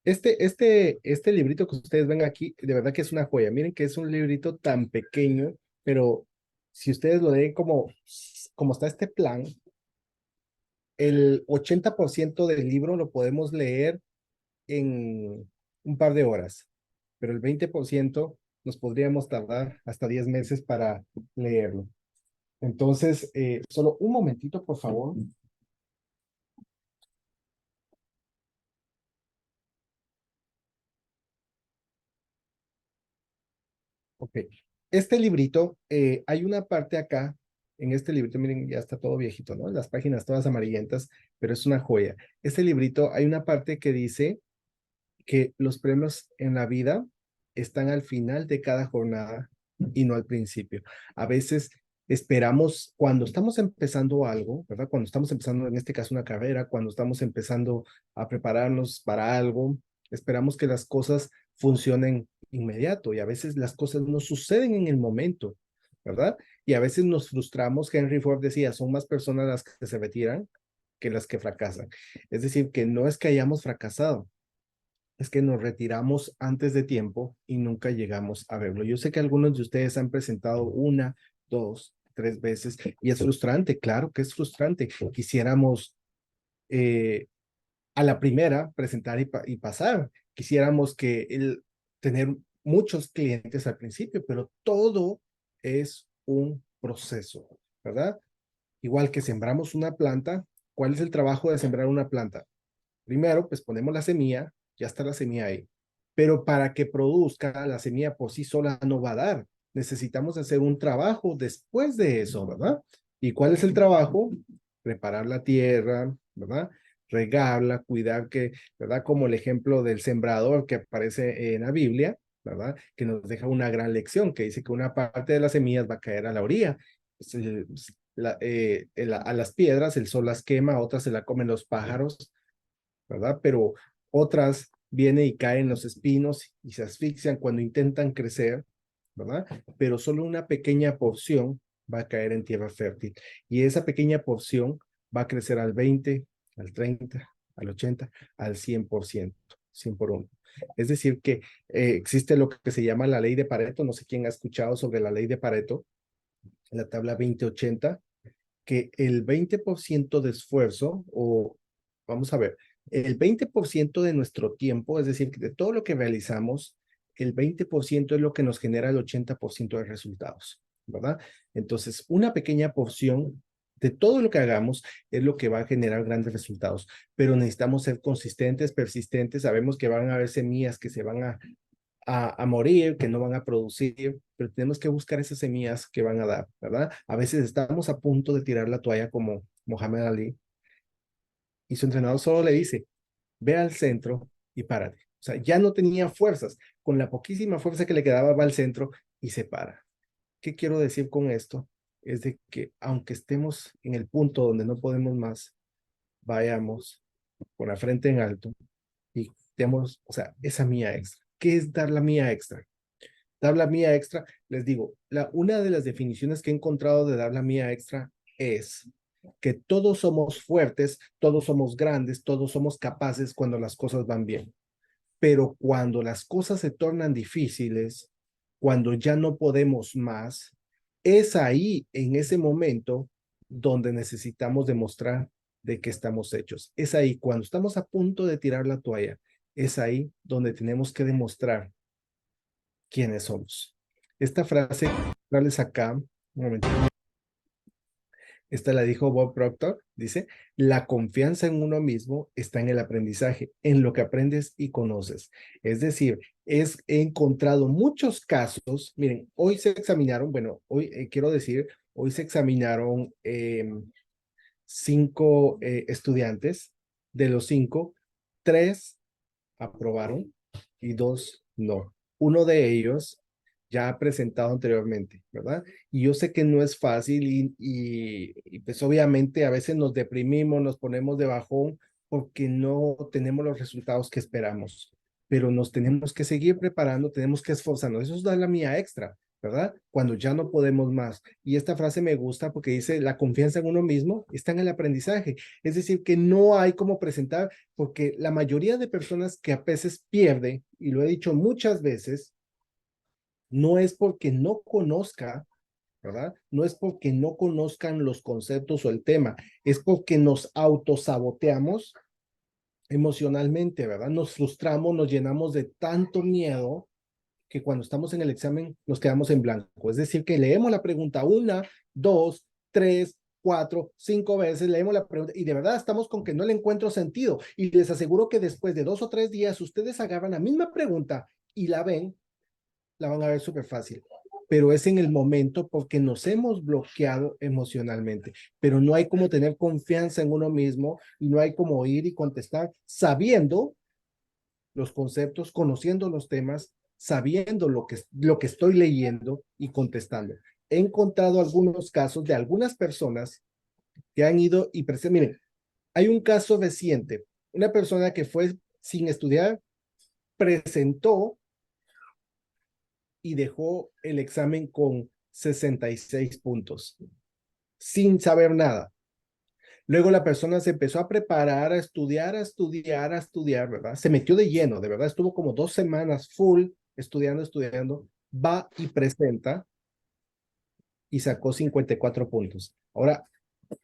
Este librito que ustedes ven aquí, de verdad que es una joya. Miren que es un librito tan pequeño, pero si ustedes lo leen como está este plan, el 80% del libro lo podemos leer en un par de horas, pero el 20% nos podríamos tardar hasta 10 meses para leerlo. Entonces, solo un momentito, por favor. Ok. Este librito, hay una parte acá, en este librito, miren, ya está todo viejito, ¿no? Las páginas todas amarillentas, pero es una joya. Este librito, hay una parte que dice que los premios en la vida están al final de cada jornada y no al principio. A veces esperamos, cuando estamos empezando algo, ¿verdad? Cuando estamos empezando, en este caso, una carrera, cuando estamos empezando a prepararnos para algo, esperamos que las cosas funcionen inmediato y a veces las cosas no suceden en el momento, ¿verdad? Y a veces nos frustramos. Henry Ford decía, son más personas las que se retiran que las que fracasan. Es decir, que no es que hayamos fracasado, es que nos retiramos antes de tiempo y nunca llegamos a verlo. Yo sé que algunos de ustedes han presentado una, dos, tres veces y es frustrante, claro que es frustrante. Quisiéramos eh, a la primera presentar y pasar. Quisiéramos tener muchos clientes al principio, pero todo es un proceso, ¿verdad? Igual que sembramos una planta, ¿cuál es el trabajo de sembrar una planta? Primero, pues ponemos la semilla, ya está la semilla ahí. Pero para que produzca, la semilla por sí sola no va a dar. Necesitamos hacer un trabajo después de eso, ¿verdad? ¿Y cuál es el trabajo? Preparar la tierra, ¿verdad? Regarla, cuidar que, ¿verdad? Como el ejemplo del sembrador que aparece en la Biblia, ¿verdad? Que nos deja una gran lección, que dice que una parte de las semillas va a caer a la orilla. A las piedras el sol las quema, otras se la comen los pájaros, ¿verdad? Pero otras vienen y caen los espinos y se asfixian cuando intentan crecer, ¿verdad? Pero solo una pequeña porción va a caer en tierra fértil y esa pequeña porción va a crecer al 20, al 30, al 80, al 100%, 100 por uno. Es decir, que existe lo que se llama la ley de Pareto. No sé quién ha escuchado sobre la ley de Pareto, la tabla 20-80, que el 20% de esfuerzo, o vamos a ver, el 20% de nuestro tiempo, es decir, de todo lo que realizamos, el 20% es lo que nos genera el 80% de resultados, ¿verdad? Entonces, una pequeña porción de todo lo que hagamos es lo que va a generar grandes resultados, pero necesitamos ser consistentes, persistentes. Sabemos que van a haber semillas que se van a morir, que no van a producir, pero tenemos que buscar esas semillas que van a dar, ¿verdad? A veces estamos a punto de tirar la toalla como Mohamed Ali y su entrenador solo le dice, ve al centro y párate. O sea, ya no tenía fuerzas. Con la poquísima fuerza que le quedaba, va al centro y se para. ¿Qué quiero decir con esto? Es de que aunque estemos en el punto donde no podemos más, vayamos con la frente en alto y demos, o sea, esa mía extra. ¿Qué es dar la mía extra? Tabla mía extra, les digo, una de las definiciones que he encontrado de tabla mía extra es que todos somos fuertes, todos somos grandes, todos somos capaces cuando las cosas van bien. Pero cuando las cosas se tornan difíciles, cuando ya no podemos más, es ahí, en ese momento, donde necesitamos demostrar de que estamos hechos. Es ahí, cuando estamos a punto de tirar la toalla, es ahí donde tenemos que demostrar quiénes somos. Esta frase, darles acá, un momento, esta la dijo Bob Proctor, dice, la confianza en uno mismo está en el aprendizaje, en lo que aprendes y conoces. Es decir, he encontrado muchos casos, miren, hoy se examinaron, bueno, hoy quiero decir, hoy se examinaron 5 estudiantes. De los 5, 3 aprobaron y 2 no. Uno de ellos ya ha presentado anteriormente, ¿verdad? Y yo sé que no es fácil y pues obviamente a veces nos deprimimos, nos ponemos de bajón porque no tenemos los resultados que esperamos, pero nos tenemos que seguir preparando, tenemos que esforzarnos. Eso es dar la mía extra. ¿verdad? Cuando ya no podemos más. Y esta frase me gusta porque dice, la confianza en uno mismo está en el aprendizaje. Es decir, que no hay como presentar, porque la mayoría de personas que a veces pierde, y lo he dicho muchas veces, no es porque no conozca, ¿verdad? No es porque no conozcan los conceptos o el tema, es porque nos autosaboteamos emocionalmente, ¿verdad? Nos frustramos, nos llenamos de tanto miedo que cuando estamos en el examen nos quedamos en blanco. Es decir, que leemos la pregunta una, dos, tres, cuatro, cinco veces, leemos la pregunta y de verdad estamos con que no le encuentro sentido. Y les aseguro que después de 2 o 3 días ustedes agarran la misma pregunta y la ven, la van a ver súper fácil. Pero es en el momento porque nos hemos bloqueado emocionalmente. Pero no hay como tener confianza en uno mismo y no hay como ir y contestar sabiendo los conceptos, conociendo los temas, sabiendo lo que estoy leyendo y contestando. He encontrado algunos casos de algunas personas que han ido y miren, hay un caso reciente, una persona que fue sin estudiar, presentó y dejó el examen con 66 puntos, sin saber nada. Luego la persona se empezó a preparar, a estudiar, a estudiar, a estudiar, ¿verdad? Se metió de lleno, de verdad, estuvo como 2 semanas full estudiando, estudiando, va y presenta y sacó 54 puntos. Ahora,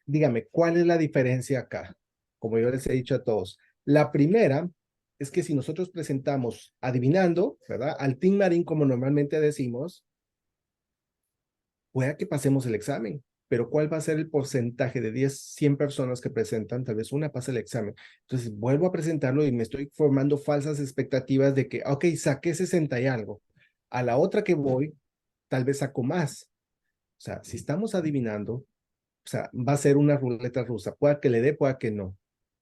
dígame, ¿cuál es la diferencia acá? Como yo les he dicho a todos. La primera es que si nosotros presentamos adivinando, ¿verdad? Al Team Marín, como normalmente decimos, pueda que pasemos el examen, pero ¿cuál va a ser el porcentaje de 10, 100 personas que presentan? Tal vez una pasa el examen. Entonces vuelvo a presentarlo y me estoy formando falsas expectativas de que, ok, saqué 60 y algo. A la otra que voy, tal vez saco más. O sea, si estamos adivinando, o sea, va a ser una ruleta rusa. Pueda que le dé, pueda que no.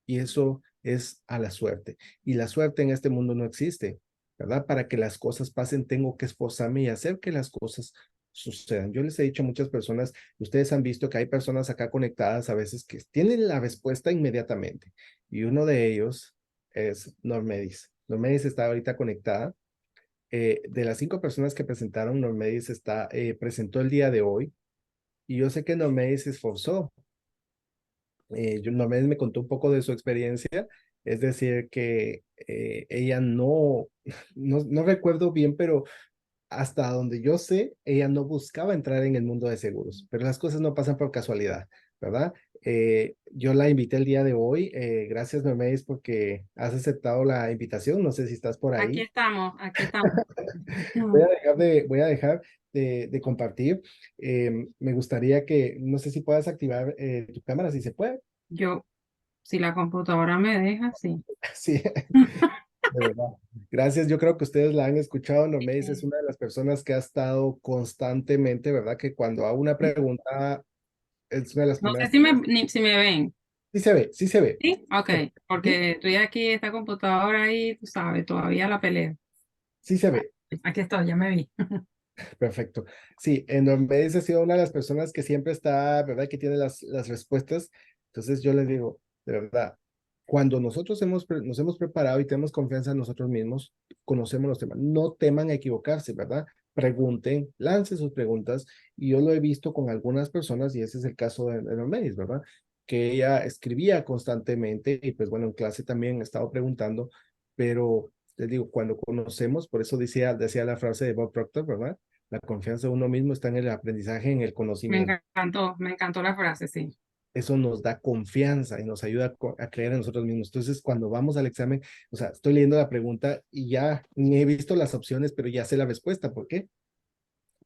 Y eso es a la suerte. Y la suerte en este mundo no existe, ¿verdad? Para que las cosas pasen, tengo que esforzarme y hacer que las cosas sucedan. Yo les he dicho a muchas personas, ustedes han visto que hay personas acá conectadas a veces que tienen la respuesta inmediatamente. Y uno de ellos es Normedis. Normedis está ahorita conectada. De las 5 personas que presentaron, Normedis presentó el día de hoy. Y yo sé que Normedis se esforzó. Normedis me contó un poco de su experiencia. Es decir, que ella no recuerdo bien, pero hasta donde yo sé, ella no buscaba entrar en el mundo de seguros, pero las cosas no pasan por casualidad, ¿verdad? Yo la invité el día de hoy. Gracias, Mermedes, porque has aceptado la invitación. No sé si estás por Aquí ahí. estamos, aquí estamos. Voy a dejar de compartir. Me gustaría que, no sé si puedas activar tu cámara, si se puede. Yo, si la computadora me deja, sí. Sí, de verdad. Gracias, yo creo que ustedes la han escuchado. Normeis es Eh, una de las personas que ha estado constantemente, ¿verdad? Que cuando hago una pregunta, es una de las No sé primeras. si me ven. Sí se ve, sí se ve. ¿Sí? Ok, ¿Sí? porque estoy aquí, esta computadora ahí, tú sabes, todavía la peleo. Sí se ve. Aquí estoy, ya me vi. Perfecto. Sí, en Normeis ha sido una de las personas que siempre está, ¿verdad? Que tiene las respuestas. Entonces yo les digo, de verdad, cuando nosotros nos hemos preparado y tenemos confianza en nosotros mismos, conocemos los temas. No teman a equivocarse, ¿verdad? Pregunten, lancen sus preguntas. Y yo lo he visto con algunas personas, y ese es el caso de Normeis, ¿verdad? Que ella escribía constantemente y pues bueno, en clase también he estado preguntando, pero les digo, cuando conocemos, por eso decía la frase de Bob Proctor, ¿verdad? La confianza en uno mismo está en el aprendizaje, en el conocimiento. Me encantó la frase, sí. Eso nos da confianza y nos ayuda a creer en nosotros mismos. Entonces, cuando vamos al examen, o sea, estoy leyendo la pregunta y ya ni he visto las opciones, pero ya sé la respuesta. ¿Por qué?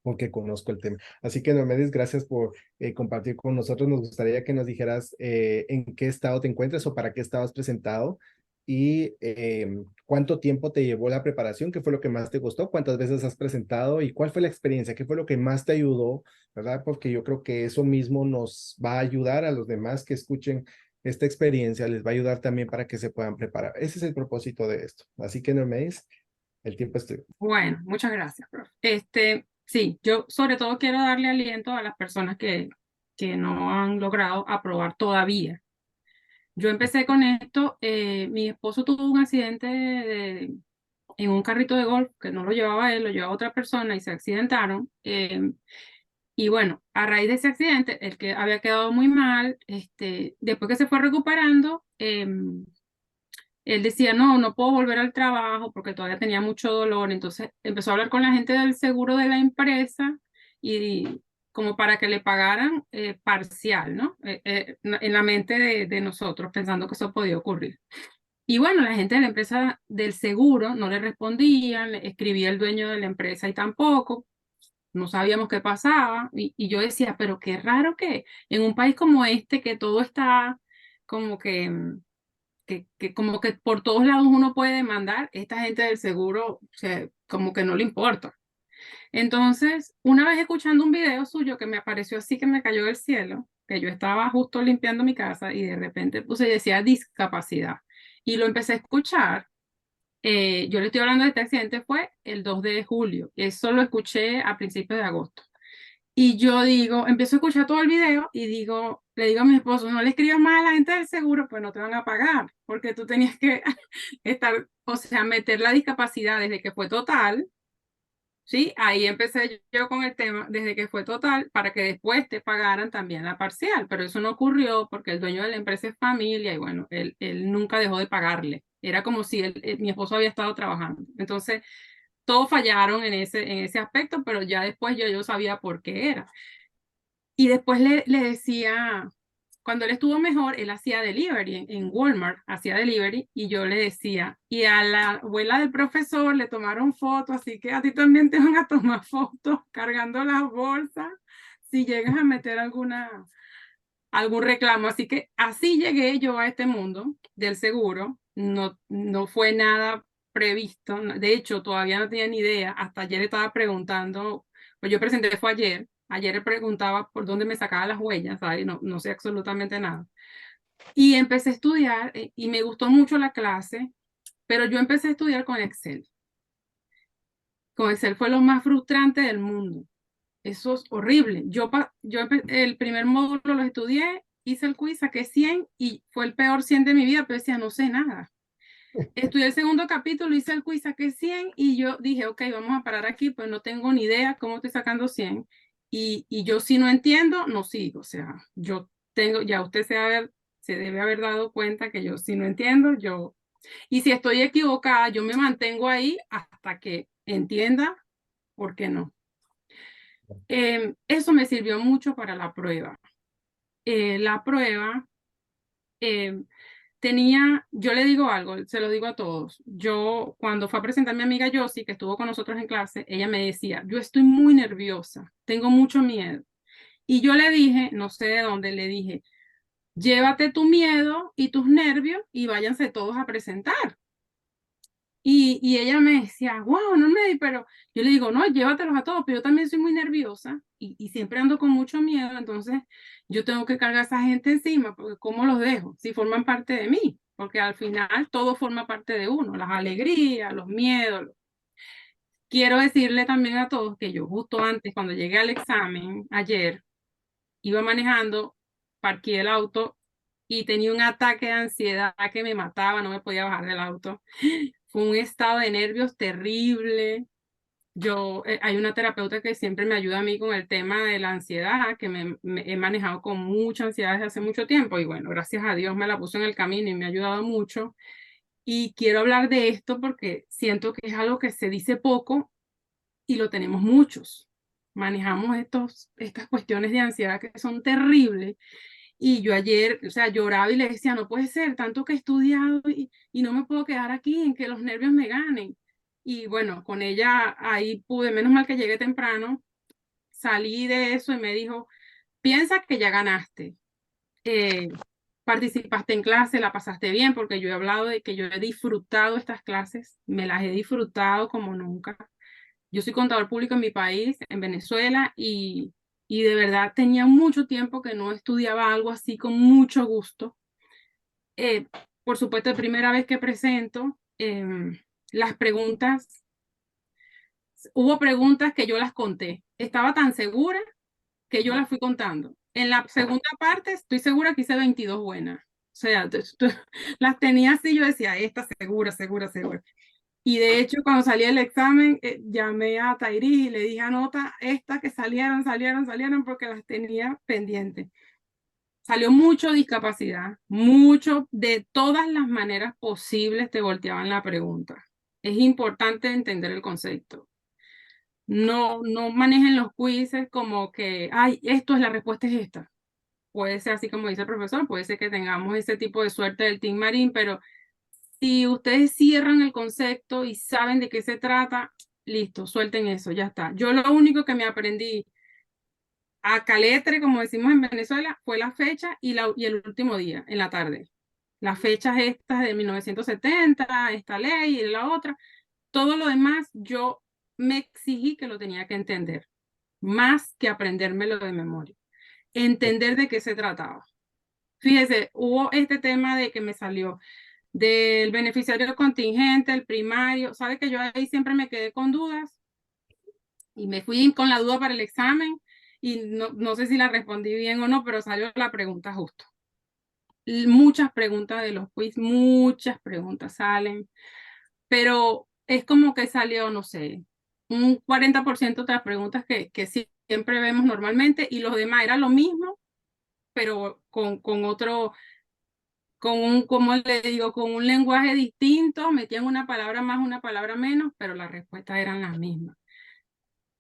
Porque conozco el tema. Así que, Normedes, gracias por compartir con nosotros. Nos gustaría que nos dijeras en qué estado te encuentras o para qué estabas presentado y cuánto tiempo te llevó la preparación, qué fue lo que más te gustó, cuántas veces has presentado y cuál fue la experiencia, qué fue lo que más te ayudó, ¿verdad? Porque yo creo que eso mismo nos va a ayudar a los demás que escuchen esta experiencia, les va a ayudar también para que se puedan preparar. Ese es el propósito de esto. Así que, Normedes, el tiempo es tuyo. Bueno, muchas gracias, profe. Sí, yo sobre todo quiero darle aliento a las personas que no han logrado aprobar todavía. Yo empecé con esto, mi esposo tuvo un accidente en un carrito de golf, que no lo llevaba él, lo llevaba otra persona y se accidentaron. Y bueno, a raíz de ese accidente, el que había quedado muy mal, después que se fue recuperando, él decía, no, no puedo volver al trabajo porque todavía tenía mucho dolor. Entonces empezó a hablar con la gente del seguro de la empresa y como para que le pagaran parcial, ¿no? En la mente de nosotros, pensando que eso podía ocurrir. Y bueno, la gente de la empresa del seguro no le respondían, le escribía el dueño de la empresa y tampoco, no sabíamos qué pasaba. Y yo decía, pero qué raro que en un país como este, que todo está como que como que por todos lados uno puede demandar, esta gente del seguro, o sea, como que no le importa. Entonces, una vez escuchando un video suyo que me apareció así que me cayó del cielo, que yo estaba justo limpiando mi casa y de repente puse y decía discapacidad. Y lo empecé a escuchar. Yo le estoy hablando de este accidente, fue el 2 de julio. Eso lo escuché a principios de agosto. Y yo digo, empiezo a escuchar todo el video y digo, le digo a mi esposo, no le escribas más a la gente del seguro, pues no te van a pagar, porque tú tenías que estar, o sea, meter la discapacidad desde que fue total. Sí, ahí empecé yo con el tema desde que fue total para que después te pagaran también la parcial, pero eso no ocurrió porque el dueño de la empresa es familia y bueno, él nunca dejó de pagarle. Era como si mi esposo había estado trabajando. Entonces, todos fallaron en ese aspecto, pero ya después yo sabía por qué era. Y después le decía, cuando él estuvo mejor, él hacía delivery en Walmart, hacía delivery, y yo le decía, y a la abuela del profesor le tomaron fotos, así que a ti también te van a tomar fotos cargando las bolsas si llegas a meter algún reclamo. Así que así llegué yo a este mundo del seguro. No, no fue nada previsto. De hecho, todavía no tenía ni idea. Hasta ayer estaba preguntando, pues yo presenté fue ayer. Ayer le preguntaba por dónde me sacaba las huellas, ¿sabes? No, no sé absolutamente nada. Y empecé a estudiar y me gustó mucho la clase, pero yo empecé a estudiar con Excel. Con Excel fue lo más frustrante del mundo. Eso es horrible. El primer módulo lo estudié, hice el quiz, saqué 100 y fue el peor 100 de mi vida, pero decía, no sé nada. Estudié el segundo capítulo, hice el quiz, saqué 100 y yo dije, ok, vamos a parar aquí, pues no tengo ni idea cómo estoy sacando 100. Y yo si no entiendo, no sigo. O sea, yo tengo, ya usted se debe haber dado cuenta que yo si no entiendo, yo... Y si estoy equivocada, yo me mantengo ahí hasta que entienda por qué no. Eso me sirvió mucho para la prueba. La prueba yo le digo algo, se lo digo a todos. Yo, cuando fue a presentar mi amiga Josie, que estuvo con nosotros en clase, ella me decía, yo estoy muy nerviosa, tengo mucho miedo. Y yo le dije, no sé de dónde, le dije, llévate tu miedo y tus nervios y váyanse todos a presentar. Y ella me decía, wow, no me, pero yo le digo, no, llévatelos a todos, pero yo también soy muy nerviosa y siempre ando con mucho miedo, entonces yo tengo que cargar a esa gente encima, porque ¿cómo los dejo? Si forman parte de mí, porque al final todo forma parte de uno, las alegrías, los miedos. Quiero decirle también a todos que yo justo antes, cuando llegué al examen, ayer, iba manejando, parqué el auto y tenía un ataque de ansiedad que me mataba, no me podía bajar del auto. Fue un estado de nervios terrible. Hay una terapeuta que siempre me ayuda a mí con el tema de la ansiedad, que me he manejado con mucha ansiedad desde hace mucho tiempo y bueno, gracias a Dios me la puso en el camino y me ha ayudado mucho. Y quiero hablar de esto porque siento que es algo que se dice poco y lo tenemos muchos. Manejamos estas cuestiones de ansiedad que son terribles. Y yo ayer, o sea, lloraba y le decía, no puede ser, tanto que he estudiado y no me puedo quedar aquí en que los nervios me ganen. Y bueno, con ella ahí pude, menos mal que llegué temprano, salí de eso y me dijo, piensa que ya ganaste. Participaste en clase, la pasaste bien, porque yo he hablado de que yo he disfrutado estas clases, me las he disfrutado como nunca. Yo soy contador público en mi país, en Venezuela, y de verdad tenía mucho tiempo que no estudiaba algo así con mucho gusto. Por supuesto, la primera vez que presento, las preguntas, hubo preguntas que yo las conté. Estaba tan segura que yo las fui contando. En la segunda parte, estoy segura que hice 22 buenas. O sea, las tenía así, yo decía, esta segura, segura, segura. Y de hecho, cuando salí del examen, llamé a Tairí y le dije, anota estas que salieron, porque las tenía pendientes. Salió mucho discapacidad, mucho, de todas las maneras posibles te volteaban la pregunta. Es importante entender el concepto. No manejen los quizzes como que, ay, esto es la respuesta, es esta. Puede ser así como dice el profesor, puede ser que tengamos ese tipo de suerte del Team Marín, pero si ustedes cierran el concepto y saben de qué se trata, listo, suelten eso, ya está. Yo lo único que me aprendí a caletre, como decimos en Venezuela, fue la fecha y el último día, en la tarde. Las fechas estas de 1970, esta ley y la otra, todo lo demás yo me exigí que lo tenía que entender, más que aprendérmelo de memoria. Entender de qué se trataba. Fíjese, hubo este tema de que me salió del beneficiario contingente, el primario. Sabe que yo ahí siempre me quedé con dudas y me fui con la duda para el examen y no sé si la respondí bien o no, pero salió la pregunta justo. Muchas preguntas de los quiz, muchas preguntas salen, pero es como que salió, no sé, un 40% de las preguntas que siempre vemos normalmente y los demás era lo mismo, pero con otro, como le digo, con un lenguaje distinto, metían una palabra más, una palabra menos, pero las respuestas eran las mismas.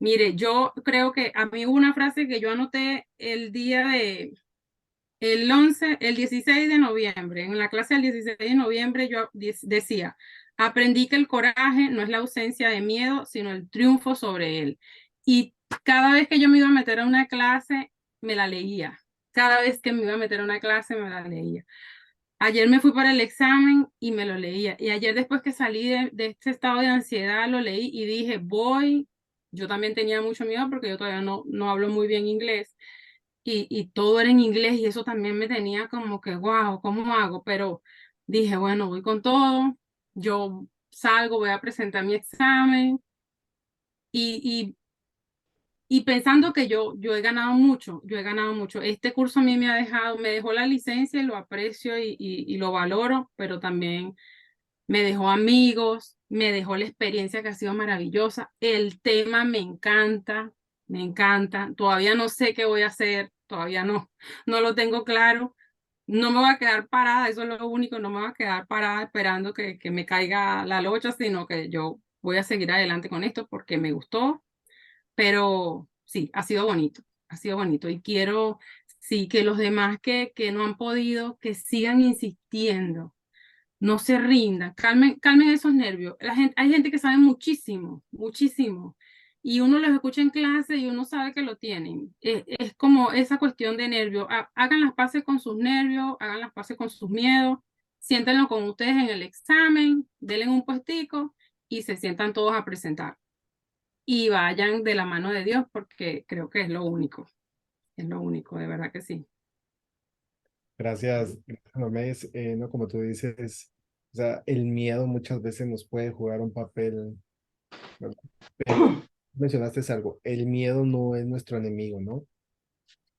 Mire, yo creo que a mí hubo una frase que yo anoté el 16 de noviembre, en la clase del 16 de noviembre yo decía, aprendí que el coraje no es la ausencia de miedo, sino el triunfo sobre él. Y cada vez que yo me iba a meter a una clase, me la leía. Cada vez que me iba a meter a una clase, me la leía. Ayer me fui para el examen y me lo leía. Y ayer después que salí de este estado de ansiedad, lo leí y dije, yo también tenía mucho miedo porque yo todavía no hablo muy bien inglés y todo era en inglés y eso también me tenía como que, wow, ¿cómo hago? Pero dije, bueno, voy con todo, yo salgo, voy a presentar mi examen y, y pensando que yo he ganado mucho, yo he ganado mucho. Este curso a mí me dejó la licencia y lo aprecio y lo valoro, pero también me dejó amigos, me dejó la experiencia que ha sido maravillosa. El tema me encanta, me encanta. Todavía no sé qué voy a hacer, todavía no lo tengo claro. No me voy a quedar parada, eso es lo único, no me voy a quedar parada esperando que me caiga la locha, sino que yo voy a seguir adelante con esto porque me gustó, pero sí, ha sido bonito y quiero, sí, que los demás que no han podido, que sigan insistiendo, no se rindan, calmen esos nervios. Hay gente que sabe muchísimo, muchísimo, y uno los escucha en clase y uno sabe que lo tienen. Es como esa cuestión de nervios. Hagan las paces con sus nervios, hagan las paces con sus miedos, siéntenlo con ustedes en el examen, denle un puestico y se sientan todos a presentar. Y vayan de la mano de Dios porque creo que es lo único, de verdad que sí. Gracias, Només. No, como tú dices, o sea, el miedo muchas veces nos puede jugar un papel, ¿verdad? Pero mencionaste algo, el miedo no es nuestro enemigo, ¿no?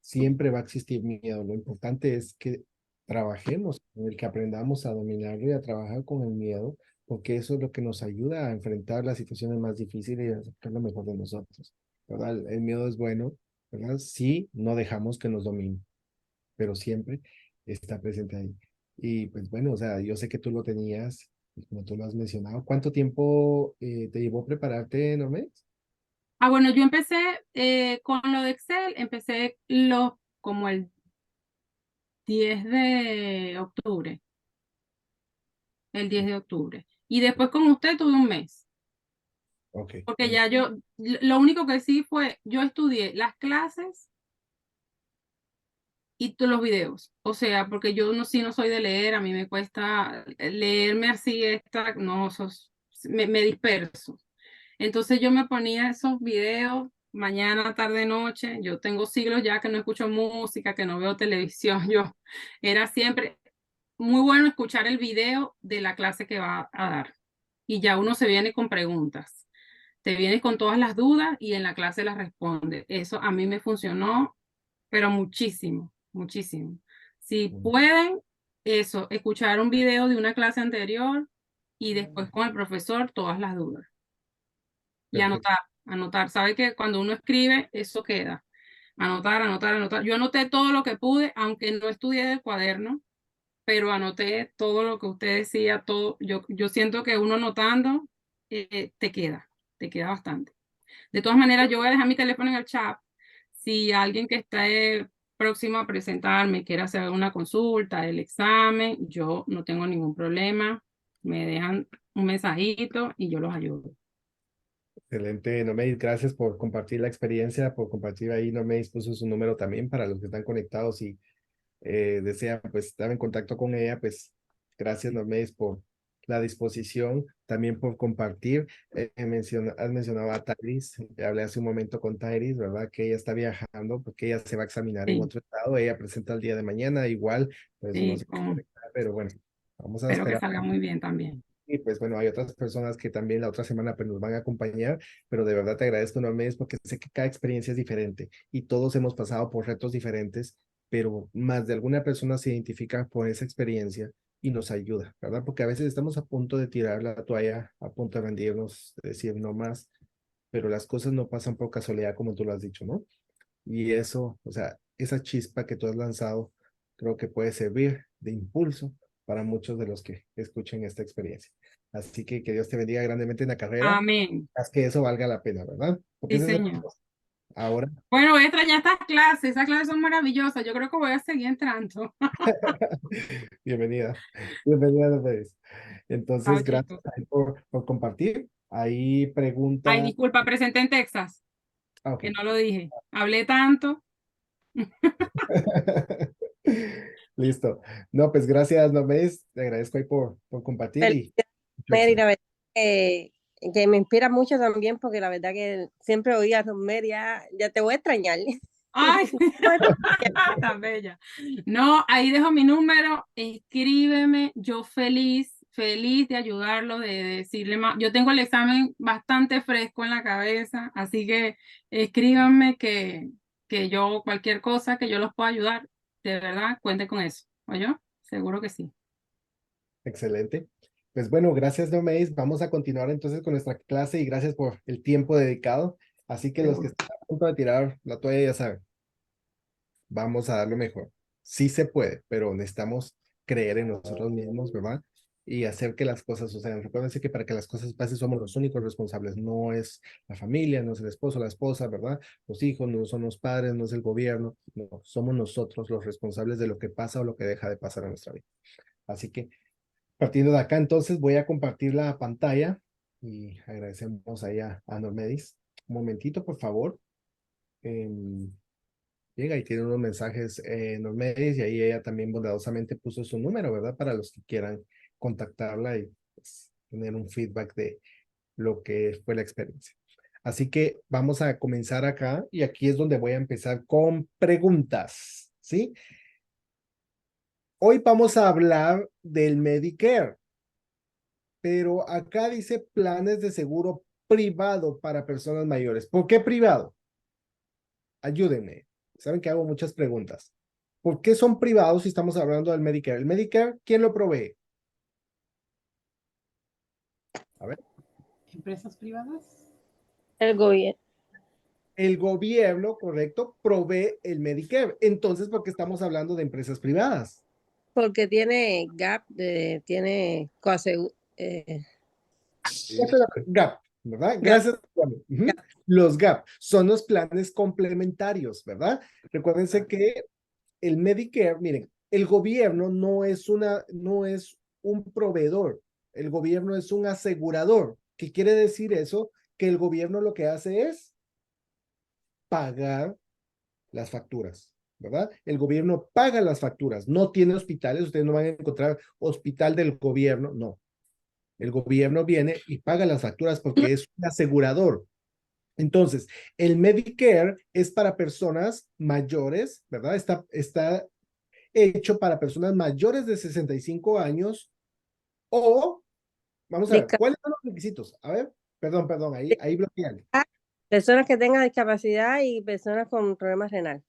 Siempre va a existir miedo. Lo importante es que trabajemos en el que aprendamos a dominarlo y a trabajar con el miedo, porque eso es lo que nos ayuda a enfrentar las situaciones más difíciles y a sacar lo mejor de nosotros, ¿verdad? El miedo es bueno, ¿verdad? Sí, no dejamos que nos domine, pero siempre está presente ahí. Y pues bueno, o sea, yo sé que tú lo tenías, y como tú lo has mencionado. ¿Cuánto tiempo te llevó prepararte, Normes? Bueno, yo empecé con lo de Excel, empecé como el 10 de octubre, el 10 de octubre. Y después con usted tuve un mes, Ok, porque ya lo único que sí fue, yo estudié las clases y los videos. O sea, porque yo sí no soy de leer, a mí me cuesta leerme así, no, me disperso. Entonces yo me ponía esos videos mañana, tarde, noche. Yo tengo siglos ya que no escucho música, que no veo televisión. Yo era siempre muy bueno escuchar el video de la clase que va a dar. Y ya uno se viene con preguntas. Te vienes con todas las dudas y en la clase las responde. Eso a mí me funcionó, pero muchísimo, muchísimo. Si pueden, eso, escuchar un video de una clase anterior y después con el profesor todas las dudas. Y Perfecto. anotar. Sabe que cuando uno escribe, eso queda. Anotar, anotar, anotar. Yo anoté todo lo que pude, aunque no estudié del cuaderno, pero anoté todo lo que usted decía, todo. Yo siento que uno anotando te queda bastante. De todas maneras, yo voy a dejar mi teléfono en el chat. Si alguien que está próximo a presentarme quiere hacer una consulta del examen, yo no tengo ningún problema. Me dejan un mensajito y yo los ayudo. Excelente, Nomeis, gracias por compartir la experiencia, por compartir ahí. Nomeis puso su número también para los que están conectados y desean pues estar en contacto con ella, pues gracias Nomeis por la disposición, también por compartir. Has mencionado a Tairis, hablé hace un momento con Tairis, ¿verdad? Que ella está viajando porque ella se va a examinar en Sí, otro estado, ella presenta el día de mañana, igual, pues no sí, se puede conectar, pero bueno, vamos a espero que esperar. salga muy bien también. Y pues bueno, hay otras personas que también la otra semana pues nos van a acompañar, pero de verdad te agradezco no mes porque sé que cada experiencia es diferente y todos hemos pasado por retos diferentes, pero más de alguna persona se identifica por esa experiencia y nos ayuda, ¿verdad? Porque a veces estamos a punto de tirar la toalla, a punto de rendirnos, de decir no más, pero las cosas no pasan por casualidad como tú lo has dicho, ¿no? Y eso, o sea, esa chispa que tú has lanzado, creo que puede servir de impulso para muchos de los que escuchen esta experiencia. Así que Dios te bendiga grandemente en la carrera, Amén. haz que eso valga la pena, ¿verdad? Porque Sí, esa es la señor. cosa. Ahora, Bueno, voy a extrañar estas clases. Esas clases son maravillosas. Yo creo que voy a seguir entrando. bienvenida, bienvenida a los. Chao, Entonces, gracias chicos. ahí por compartir. Ahí Ay, pregunta, disculpa, presenté en Texas, ah, que ok. no lo dije. Hablé tanto. Listo. No, pues gracias, Nomeis. Te agradezco ahí por compartir Feliz y mucho Rosemary, éxito. la verdad que me inspira mucho también porque la verdad que siempre oía a Rosemary, ya te voy a extrañar. Ay, Voy a extrañar. tan bella. No, ahí dejo mi número, escríbeme, yo feliz, feliz de ayudarlo, de decirle más. Yo tengo el examen bastante fresco en la cabeza, así que escríbanme que yo, cualquier cosa que yo los pueda ayudar, de verdad, cuente con eso. ¿Oye? Seguro que sí. Excelente. Pues bueno, gracias, Nomeis. Vamos a continuar entonces con nuestra clase y gracias por el tiempo dedicado. Así que los que están a punto de tirar la toalla ya saben, vamos a dar lo mejor. Sí se puede, pero necesitamos creer en nosotros mismos, ¿verdad? Y hacer que las cosas sucedan. Recuérdense que para que las cosas pasen somos los únicos responsables. No es la familia, no es el esposo, la esposa, ¿verdad? Los hijos, no son los padres, no es el gobierno. No, somos nosotros los responsables de lo que pasa o lo que deja de pasar en nuestra vida. Así que partiendo de acá, entonces voy a compartir la pantalla y agradecemos ahí a Normedis. Un momentito, por favor. Llega y tiene unos mensajes Normedis y ahí ella también bondadosamente puso su número, ¿verdad? Para los que quieran contactarla y pues, tener un feedback de lo que fue la experiencia. Así que vamos a comenzar acá y aquí es donde voy a empezar con preguntas, ¿sí? Hoy vamos a hablar del Medicare. Pero acá dice planes de seguro privado para personas mayores. ¿Por qué privado? Ayúdenme. Saben que hago muchas preguntas. ¿Por qué son privados si estamos hablando del Medicare? ¿El Medicare quién lo provee? A ver. ¿Empresas privadas? El gobierno. El gobierno, correcto, provee el Medicare. Entonces, ¿por qué estamos hablando de empresas privadas? Porque tiene gap, tiene GAP, ¿verdad? gap, Gracias. Ujú. gap. Los GAP son los planes complementarios, ¿verdad? Recuérdense que el Medicare, miren, el gobierno no es un proveedor, el gobierno es un asegurador. ¿Qué quiere decir eso? Que el gobierno lo que hace es pagar las facturas, ¿verdad? El gobierno paga las facturas, no tiene hospitales, ustedes no van a encontrar hospital del gobierno, no. El gobierno viene y paga las facturas porque es un asegurador. Entonces, el Medicare es para personas mayores, ¿verdad? Está hecho para personas mayores de 65 años o, vamos a ver, ¿cuáles son los requisitos? A ver, perdón, ahí bloquean. Personas que tengan discapacidad y personas con problemas renal.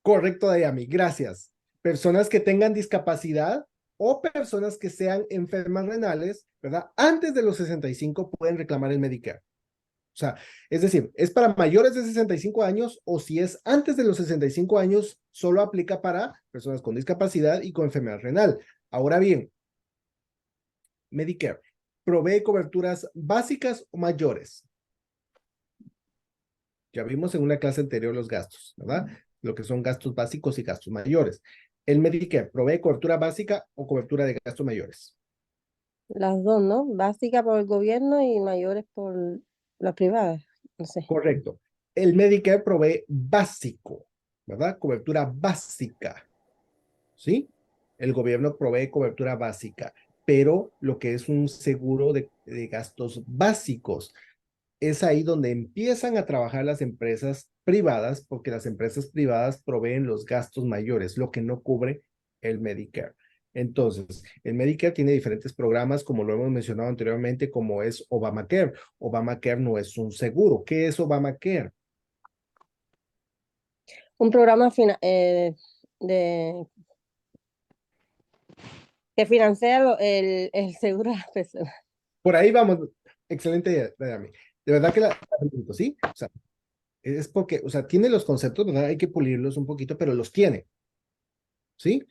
Correcto, Dayami, gracias. Personas que tengan discapacidad o personas que sean enfermas renales, ¿verdad? Antes de los 65 pueden reclamar el Medicare. O sea, es decir, es para mayores de 65 años o si es antes de los 65 años, solo aplica para personas con discapacidad y con enfermedad renal. Ahora bien, Medicare provee coberturas básicas o mayores. Ya vimos en una clase anterior los gastos, ¿verdad? Lo que son gastos básicos y gastos mayores. ¿El Medicare provee cobertura básica o cobertura de gastos mayores? Las dos, ¿no? Básica por el gobierno y mayores por las privadas. No sé. Correcto. El Medicare provee básico, ¿verdad? Cobertura básica, ¿sí? El gobierno provee cobertura básica, pero lo que es un seguro de gastos básicos, es ahí donde empiezan a trabajar las empresas privadas, porque las empresas privadas proveen los gastos mayores, lo que no cubre el Medicare. Entonces, el Medicare tiene diferentes programas, como lo hemos mencionado anteriormente, como es Obamacare. Obamacare no es un seguro. ¿Qué es Obamacare? Un programa de, que financia el seguro de las personas. Por ahí vamos. Excelente idea, Dayami. De verdad que ¿sí? O sea, es porque, o sea, tiene los conceptos, ¿verdad? Hay que pulirlos un poquito, pero los tiene, ¿sí?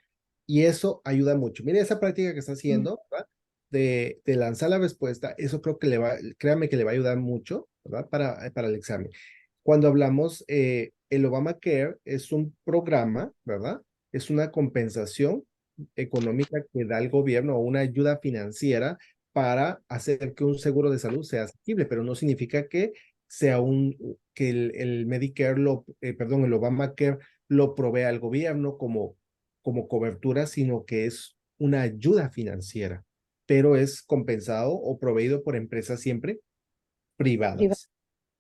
Y eso ayuda mucho. Mire esa práctica que está haciendo, ¿verdad? De lanzar la respuesta, eso creo que créame que le va a ayudar mucho, ¿verdad? Para el examen. Cuando hablamos, el Obamacare es un programa, ¿verdad? Es una compensación económica que da el gobierno o una ayuda financiera para hacer que un seguro de salud sea asequible, pero no significa que sea que el Medicare, perdón, el Obamacare lo provea el gobierno como cobertura, sino que es una ayuda financiera, pero es compensado o proveído por empresas siempre privadas.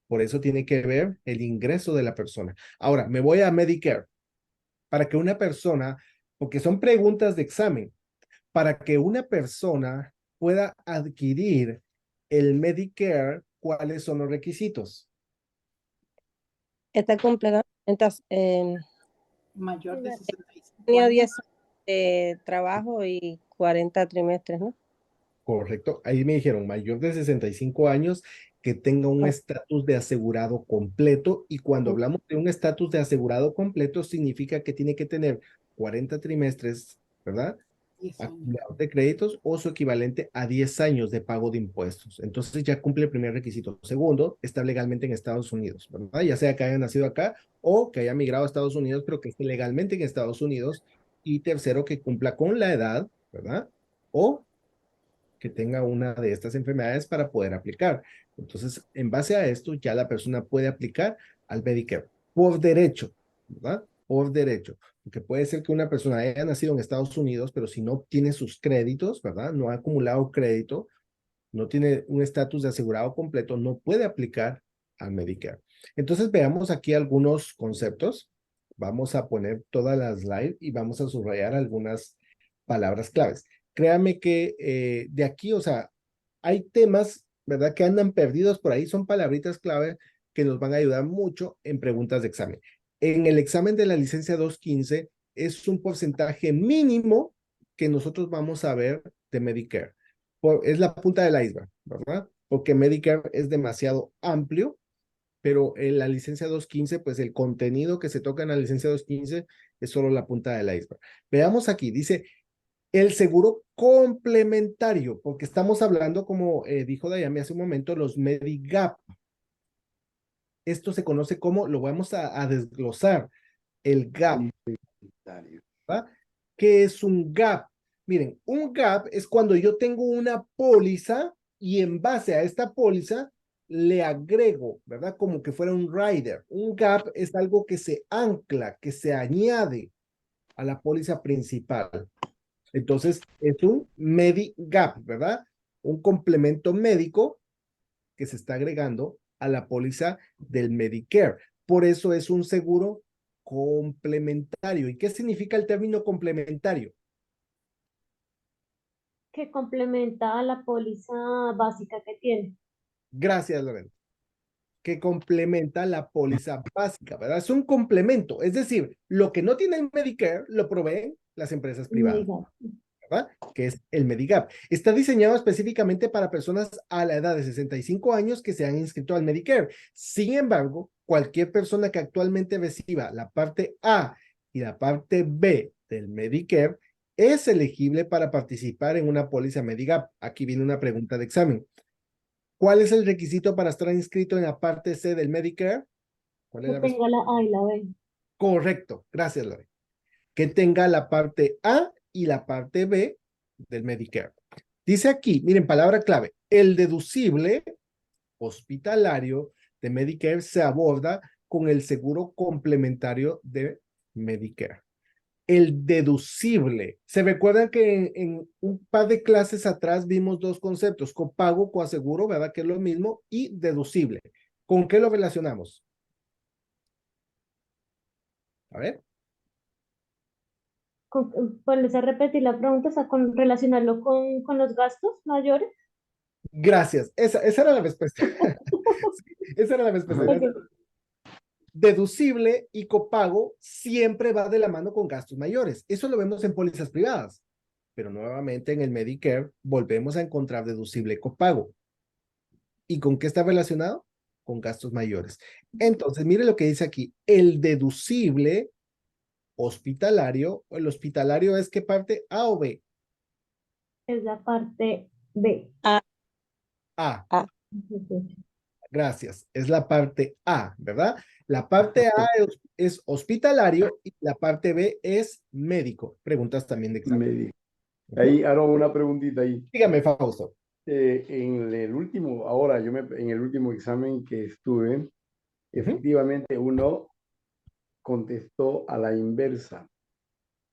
Por eso tiene que ver el ingreso de la persona. Ahora, me voy a Medicare. Para que una persona, porque son preguntas de examen, para que una persona pueda adquirir el Medicare, ¿cuáles son los requisitos? Está completa. Entonces, Mayor de 65 tenía años. 10 de trabajo y 40 trimestres, ¿no? Correcto. Ahí me dijeron mayor de 65 años que tenga un Ah. estatus de asegurado completo. Y cuando hablamos de un estatus de asegurado completo, significa que tiene que tener 40 trimestres, ¿verdad? 10 años. Acumulados de créditos o su equivalente a 10 años de pago de impuestos. Entonces ya cumple el primer requisito. Segundo, está legalmente en Estados Unidos, ¿verdad? Ya sea que haya nacido acá o que haya migrado a Estados Unidos, pero que esté legalmente en Estados Unidos. Y tercero, que cumpla con la edad, ¿verdad? O que tenga una de estas enfermedades para poder aplicar. Entonces, en base a esto, ya la persona puede aplicar al Medicare por derecho, ¿verdad? Por derecho. Porque puede ser que una persona haya nacido en Estados Unidos, pero si no tiene sus créditos, ¿verdad? No ha acumulado crédito, no tiene un estatus de asegurado completo, no puede aplicar al Medicare. Entonces, veamos aquí algunos conceptos. Vamos a poner todas las slides y vamos a subrayar algunas palabras claves. Créame que de aquí, o sea, hay temas, ¿verdad? Que andan perdidos por ahí, son palabritas clave que nos van a ayudar mucho en preguntas de examen. En el examen de la licencia 215 es un porcentaje mínimo que nosotros vamos a ver de Medicare. Es la punta del iceberg, ¿verdad? Porque Medicare es demasiado amplio, pero en la licencia 215, pues el contenido que se toca en la licencia 215 es solo la punta del iceberg. Veamos aquí, dice el seguro complementario, porque estamos hablando, como dijo Dayami hace un momento, los Medigap. Esto se conoce como, lo vamos a desglosar, el GAP, ¿verdad? ¿Qué es un GAP? Miren, un GAP es cuando yo tengo una póliza y en base a esta póliza le agrego, ¿verdad? Como que fuera un rider. Un GAP es algo que se ancla, que se añade a la póliza principal. Entonces, es un Medigap, ¿verdad? Un complemento médico que se está agregando a la póliza del Medicare. Por eso es un seguro complementario. ¿Y qué significa el término complementario? Que complementa a la póliza básica que tiene. Gracias, Lorena. Que complementa la póliza básica, ¿verdad? Es un complemento. Es decir, lo que no tiene el Medicare lo proveen las empresas privadas. ¿verdad? Que es el Medigap. Está diseñado específicamente para personas a la edad de 65 años que se han inscrito al Medicare. Sin embargo, cualquier persona que actualmente reciba la parte A y la parte B del Medicare es elegible para participar en una póliza Medigap. Aquí viene una pregunta de examen. ¿Cuál es el requisito para estar inscrito en la parte C del Medicare? ¿Cuál es Que la tenga respuesta? la A y la B. Correcto, gracias, Lore. Que tenga la parte A y la parte B del Medicare. Dice aquí, miren, palabra clave, el deducible hospitalario de Medicare se aborda con el seguro complementario de Medicare. El deducible. ¿Se recuerdan que en un par de clases atrás vimos dos conceptos, copago, coaseguro, ¿verdad? Que es lo mismo, y deducible. ¿Con qué lo relacionamos? A ver. ¿Puedes repetir la pregunta? O sea, relacionarlo con los gastos mayores. Gracias. Esa era la respuesta. Esa era la respuesta. Ok. Deducible y copago siempre va de la mano con gastos mayores. Eso lo vemos en pólizas privadas. Pero nuevamente en el Medicare volvemos a encontrar deducible y copago. ¿Y con qué está relacionado? Con gastos mayores. Entonces, mire lo que dice aquí. El deducible hospitalario, el hospitalario es ¿qué parte? ¿A o B? Es la parte B. A. Ok. Gracias. Es la parte A, ¿verdad? La parte A es hospitalario y la parte B es médico. Preguntas también de examen. Médico. Ahí, Aaron, una preguntita ahí. Dígame, Fausto. En el último, ahora en el último examen que estuve, efectivamente uno contestó a la inversa.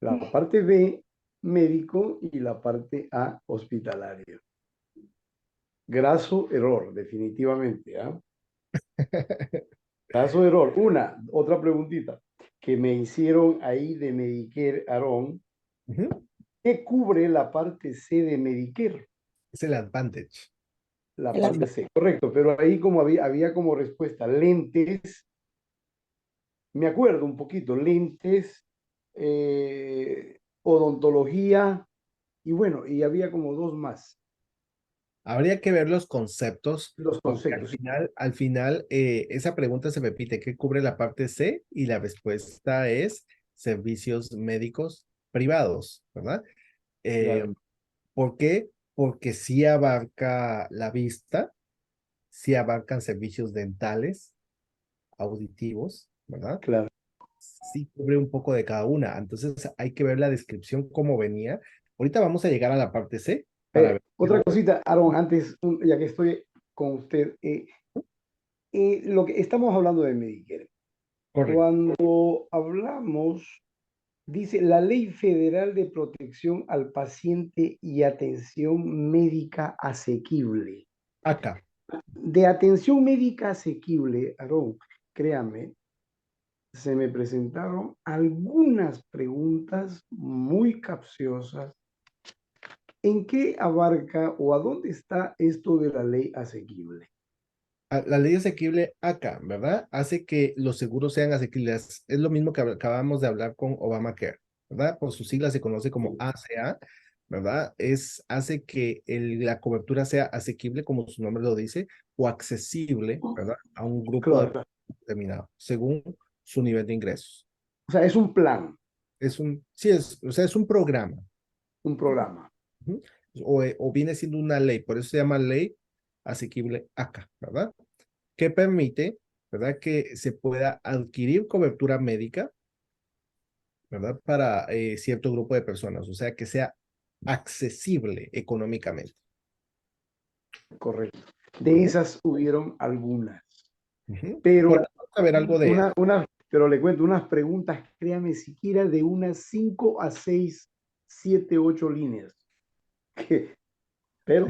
La parte B, médico, y la parte A, hospitalario. Graso error, definitivamente. ¿Ah? Graso error. Otra preguntita que me hicieron ahí de Medicare, Aaron. ¿Qué cubre la parte C de Medicare? Es el Advantage. La parte C, correcto, pero ahí como había como respuesta lentes, me acuerdo un poquito, lentes, odontología, y bueno, y había como dos más, Habría que ver los conceptos, los porque conceptos. al final esa pregunta se repite, ¿qué cubre la parte C? Y la respuesta es servicios médicos privados, ¿verdad? Claro. ¿Por qué? Porque sí abarca la vista, sí abarcan servicios dentales, auditivos, ¿verdad? Claro. Sí cubre un poco de cada una. Entonces hay que ver la descripción cómo venía. Ahorita vamos a llegar a la parte C para ver. Otra cosita, Aaron, antes, ya que estoy con usted, lo que estamos hablando de Medicare. Correcto. Cuando hablamos, dice la Ley Federal de Protección al Paciente y Atención Médica Asequible. Acá. De atención médica asequible, Aaron, créame, se me presentaron algunas preguntas muy capciosas. ¿En qué abarca o a dónde está esto de la ley asequible? La ley asequible acá, ¿verdad? Hace que los seguros sean asequibles. Es lo mismo que acabamos de hablar con Obamacare, ¿verdad? Por sus siglas se conoce como ACA, ¿verdad? Hace que la cobertura sea asequible, como su nombre lo dice, o accesible, ¿verdad? A un grupo Claro. determinado, según su nivel de ingresos. O sea, es un plan, Sí, o sea, es un programa. un programa. O viene siendo una ley, por eso se llama ley asequible acá, ¿verdad? Que permite, ¿verdad? Que se pueda adquirir cobertura médica, ¿verdad? Para cierto grupo de personas, o sea, que sea accesible económicamente. Correcto. De esas hubieron algunas, Por pero ahí vamos a ver algo de pero le cuento unas preguntas, créame, siquiera de unas 5 a 6, 7, 8 líneas. Pero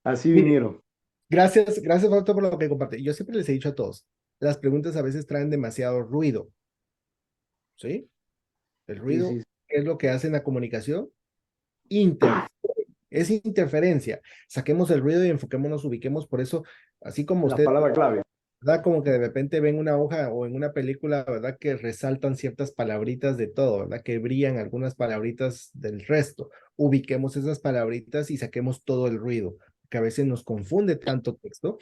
así Mire, vinieron. gracias, Fausto, por lo que compartí. Yo siempre les he dicho a todos, las preguntas a veces traen demasiado ruido, ¿sí? El ruido, Sí, sí, ¿qué es lo que hace en la comunicación? Es interferencia. Saquemos el ruido y enfoquémonos, ubiquemos. Por eso, así como la usted, palabra clave. ¿verdad? Como que de repente ven una hoja o en una película, ¿verdad? Que resaltan ciertas palabritas de todo, ¿verdad? Que brillan algunas palabritas del resto. ubiquemos esas palabritas y saquemos todo el ruido, que a veces nos confunde tanto texto,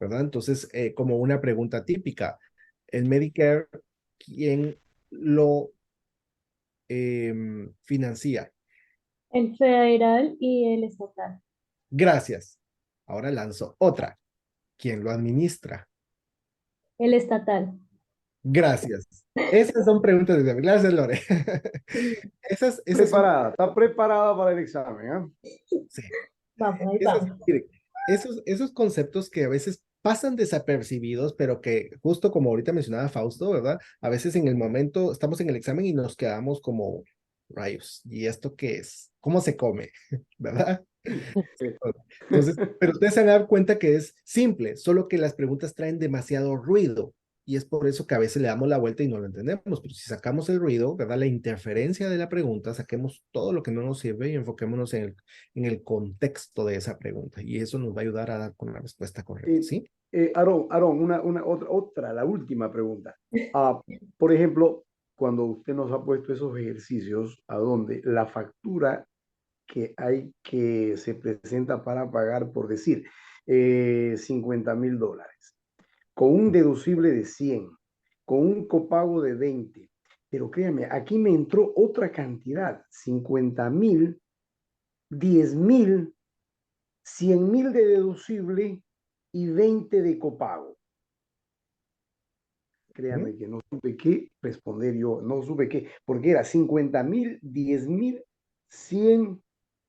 ¿verdad? Entonces, como una pregunta típica, el Medicare, ¿quién lo financia? El federal y el estatal. Gracias. Ahora lanzo otra. ¿Quién lo administra? El estatal. Gracias. Esas son preguntas de examen. Gracias, Lore. Esas son, Preparada, está preparada para el examen, ¿ah? sí, Vamos, ahí esas, vamos. mire, esos conceptos que a veces pasan desapercibidos, pero que justo como ahorita mencionaba Fausto, ¿verdad? A veces en el momento estamos en el examen y nos quedamos como rayos. ¿Y esto qué es? ¿Cómo se come? ¿Verdad? Entonces, pero ustedes se van a dar cuenta que es simple, solo que las preguntas traen demasiado ruido y es por eso que a veces le damos la vuelta y no lo entendemos, pero si sacamos el ruido, ¿verdad? La interferencia de la pregunta, saquemos todo lo que no nos sirve y enfoquémonos en el contexto de esa pregunta y eso nos va a ayudar a dar con la respuesta correcta, ¿sí? Aarón, la última pregunta. Por ejemplo, cuando usted nos ha puesto esos ejercicios, a donde la factura que hay que se presenta para pagar, por decir, $50,000, con un deducible de 100, con un copago de 20, pero créanme, aquí me entró otra cantidad, 50,000, 10,000, 100,000 de deducible y 20 de copago. Créanme que no supe qué responder yo, no supe qué, porque era 50,000, 10,000, 100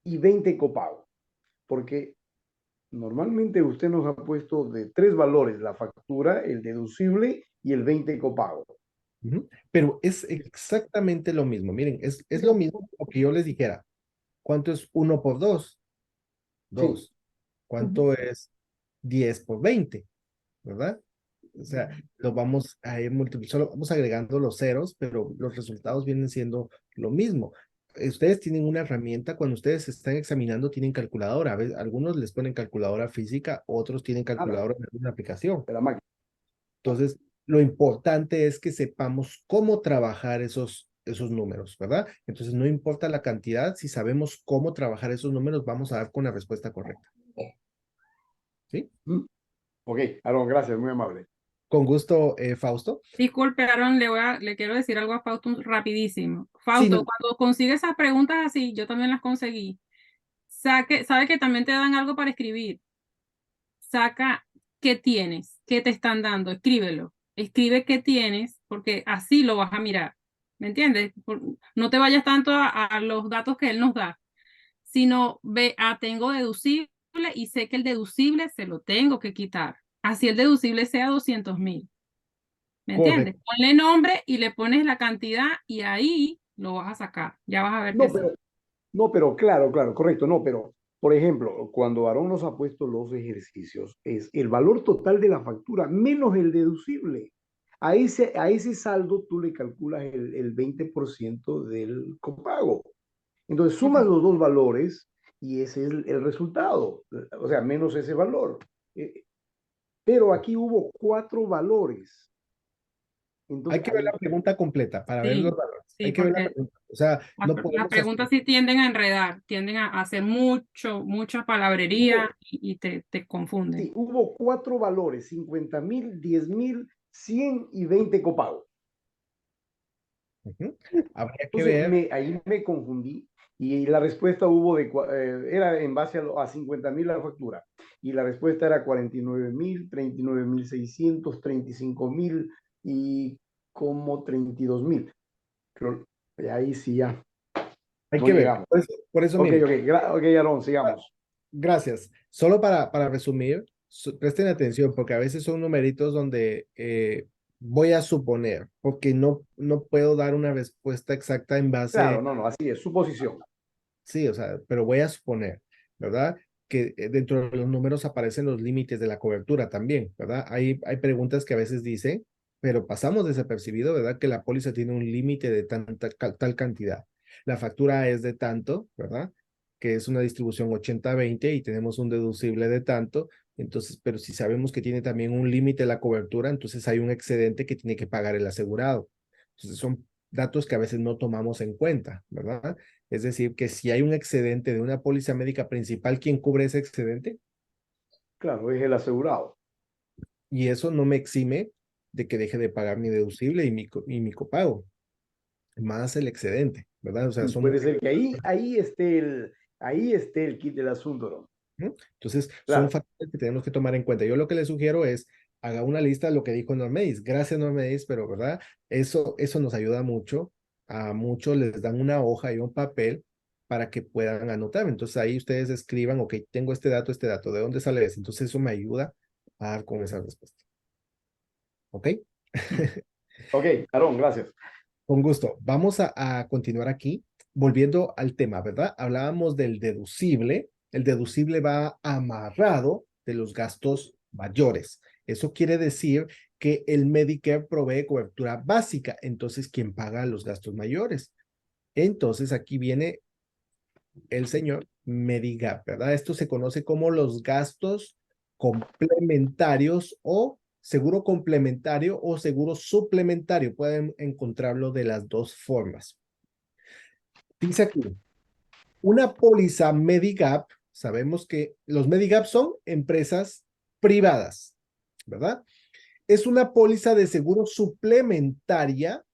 y 20 copago. Porque normalmente usted nos ha puesto de 3 valores, la factura, el deducible y el 20 copago. Pero es exactamente lo mismo. Miren, es lo mismo que yo les dijera. ¿Cuánto es 1 por 2? 2. Sí. ¿Cuánto es 10 por 20? ¿Verdad? O sea, lo vamos a ir multiplicando, solo vamos agregando los ceros, pero los resultados vienen siendo lo mismo. Ustedes tienen una herramienta, cuando ustedes están examinando, tienen calculadora. A veces, algunos les ponen calculadora física, otros tienen calculadora en una aplicación. De la máquina. Entonces, lo importante es que sepamos cómo trabajar esos números, ¿verdad? Entonces, no importa la cantidad, si sabemos cómo trabajar esos números, vamos a dar con la respuesta correcta. ¿Sí? Ok, Aarón, gracias, muy amable. Con gusto, Fausto. Disculpe, Aaron, le quiero decir algo a Fausto rapidísimo. Sí, Fausto, no, cuando consigue esas preguntas así, yo también las conseguí. Sabe que también te dan algo para escribir. Saca qué tienes, qué te están dando, escríbelo. Escribe qué tienes, porque así lo vas a mirar. ¿Me entiendes? No te vayas tanto a los datos que él nos da, sino ve, tengo deducible y sé que el deducible se lo tengo que quitar. Así el deducible sea 200,000. ¿Me entiendes? correcto. Ponle nombre y le pones la cantidad y ahí lo vas a sacar. Ya vas a ver que sí. No, pero claro, correcto, no, pero por ejemplo, cuando Aarón nos ha puesto los ejercicios, es el valor total de la factura menos el deducible. A ese saldo tú le calculas el 20% del copago. Entonces sumas los dos valores y ese es el resultado, o sea, menos ese valor. Pero aquí hubo 4 valores. Hay Entonces, que ver la pregunta completa para ver Sí, los valores. sí, Hay que ver la porque pregunta. O sea, no las podemos preguntas hacer. sí tienden a enredar, tienden a hacer mucha palabrería y te confunden. Sí, hubo 4 valores, 50,000, 10,000, 100 y 20 copagos. Habría que Entonces, ver. ahí me confundí y la respuesta era en base a 50,000 la factura. Y la respuesta era 49,000, 39,600, 35,000 y como 32,000. Pero ahí sí ya Hay no que ver. llegamos. Por eso, Ok, miren, ok, Aarón, sigamos. gracias. Solo para resumir, presten atención porque a veces son numeritos donde voy a suponer, porque no puedo dar una respuesta exacta en Claro, base. no, así es, suposición. Sí, o sea, pero voy a suponer, ¿verdad? Que dentro de los números aparecen los límites de la cobertura también, ¿verdad? Hay preguntas que a veces dicen, pero pasamos desapercibido, ¿verdad? Que la póliza tiene un límite de tal cantidad. La factura es de tanto, ¿verdad? Que es una distribución 80-20 y tenemos un deducible de tanto. Entonces, pero si sabemos que tiene también un límite la cobertura, entonces hay un excedente que tiene que pagar el asegurado. Entonces, son datos que a veces no tomamos en cuenta, ¿verdad? Es decir, que si hay un excedente de una póliza médica principal, ¿quién cubre ese excedente? Claro, es el asegurado. Y eso no me exime de que deje de pagar mi deducible y mi copago, más el excedente, ¿verdad? O sea, son... Puede ser que ahí esté el kit del asunto, ¿no? ¿no? Entonces, son Claro. factores que tenemos que tomar en cuenta. Yo lo que le sugiero es, haga una lista de lo que dijo Normedis. Gracias, Normedis, pero, ¿verdad? Eso nos ayuda mucho. A muchos les dan una hoja y un papel para que puedan anotar. Entonces, ahí ustedes escriban, ok, tengo este dato, ¿de dónde sale eso? Entonces, eso me ayuda a dar con esa respuesta. ¿Ok? Ok, Aarón, gracias. Con gusto. Vamos a continuar aquí, volviendo al tema, ¿verdad? Hablábamos del deducible. El deducible va amarrado de los gastos mayores. Eso quiere decir que el Medicare provee cobertura básica. Entonces, ¿quién paga los gastos mayores? Entonces, aquí viene el señor Medigap, ¿verdad? Esto se conoce como los gastos complementarios o seguro complementario o seguro suplementario. Pueden encontrarlo de las dos formas. Dice aquí, una póliza Medigap, sabemos que los Medigap son empresas privadas, ¿verdad? Es una póliza de seguro suplementaria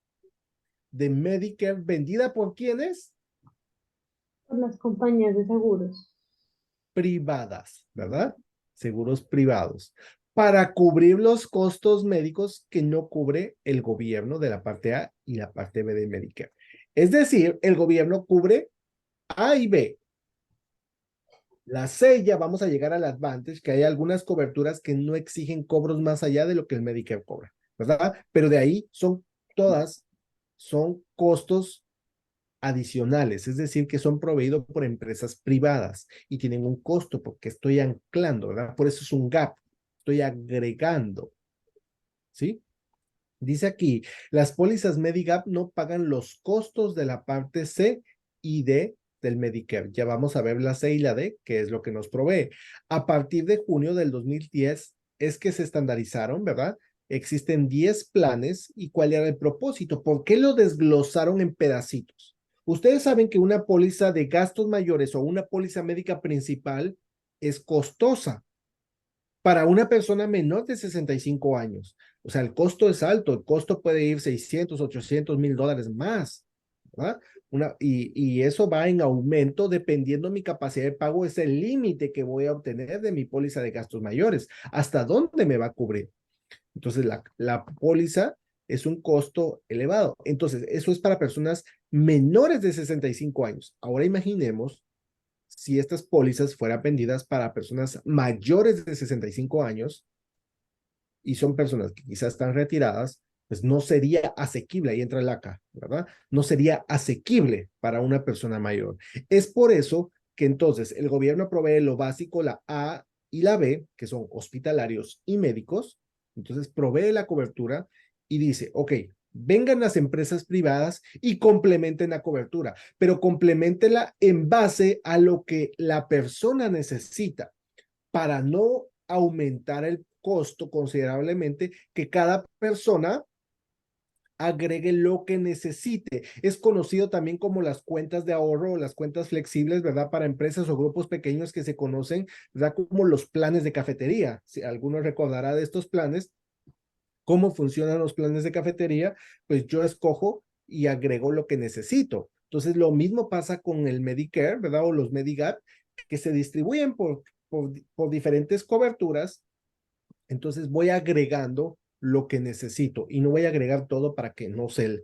de Medicare vendida por ¿quiénes? Por las compañías de seguros. Privadas, ¿verdad? Seguros privados, para cubrir los costos médicos que no cubre el gobierno de la parte A y la parte B de Medicare. Es decir, el gobierno cubre A y B. La C ya vamos a llegar al Advantage, que hay algunas coberturas que no exigen cobros más allá de lo que el Medicare cobra, ¿verdad? Pero de ahí todas son costos adicionales, es decir, que son proveídos por empresas privadas y tienen un costo porque estoy anclando, ¿verdad? Por eso es un gap, estoy agregando, ¿sí? Dice aquí, las pólizas Medigap no pagan los costos de la parte C y D del Medicare. Ya vamos a ver la C y la D, que es lo que nos provee. A partir de junio del 2010 es que se estandarizaron, ¿verdad? Existen 10 planes y cuál era el propósito. ¿Por qué lo desglosaron en pedacitos? Ustedes saben que una póliza de gastos mayores o una póliza médica principal es costosa para una persona menor de 65 años. O sea, el costo es alto, el costo puede ir 600, 800 mil dólares más, ¿verdad? Y eso va en aumento dependiendo de mi capacidad de pago, es el límite que voy a obtener de mi póliza de gastos mayores. ¿Hasta dónde me va a cubrir? Entonces, la póliza es un costo elevado. Entonces, eso es para personas menores de 65 años. Ahora imaginemos si estas pólizas fueran vendidas para personas mayores de 65 años y son personas que quizás están retiradas, pues no sería asequible, ahí entra el ACA, ¿verdad? No sería asequible para una persona mayor. Es por eso que entonces el gobierno provee lo básico, la A y la B, que son hospitalarios y médicos, entonces provee la cobertura y dice, ok, vengan las empresas privadas y complementen la cobertura, pero complementenla en base a lo que la persona necesita para no aumentar el costo considerablemente, que cada persona agregue lo que necesite. Es conocido también como las cuentas de ahorro o las cuentas flexibles, ¿verdad? Para empresas o grupos pequeños que se conocen, ¿verdad? Como los planes de cafetería. Si alguno recordará de estos planes, cómo funcionan los planes de cafetería, pues yo escojo y agrego lo que necesito. Entonces, lo mismo pasa con el Medicare, ¿verdad? O los Medigap, que se distribuyen por diferentes coberturas. Entonces, voy agregando lo que necesito y no voy a agregar todo para que no se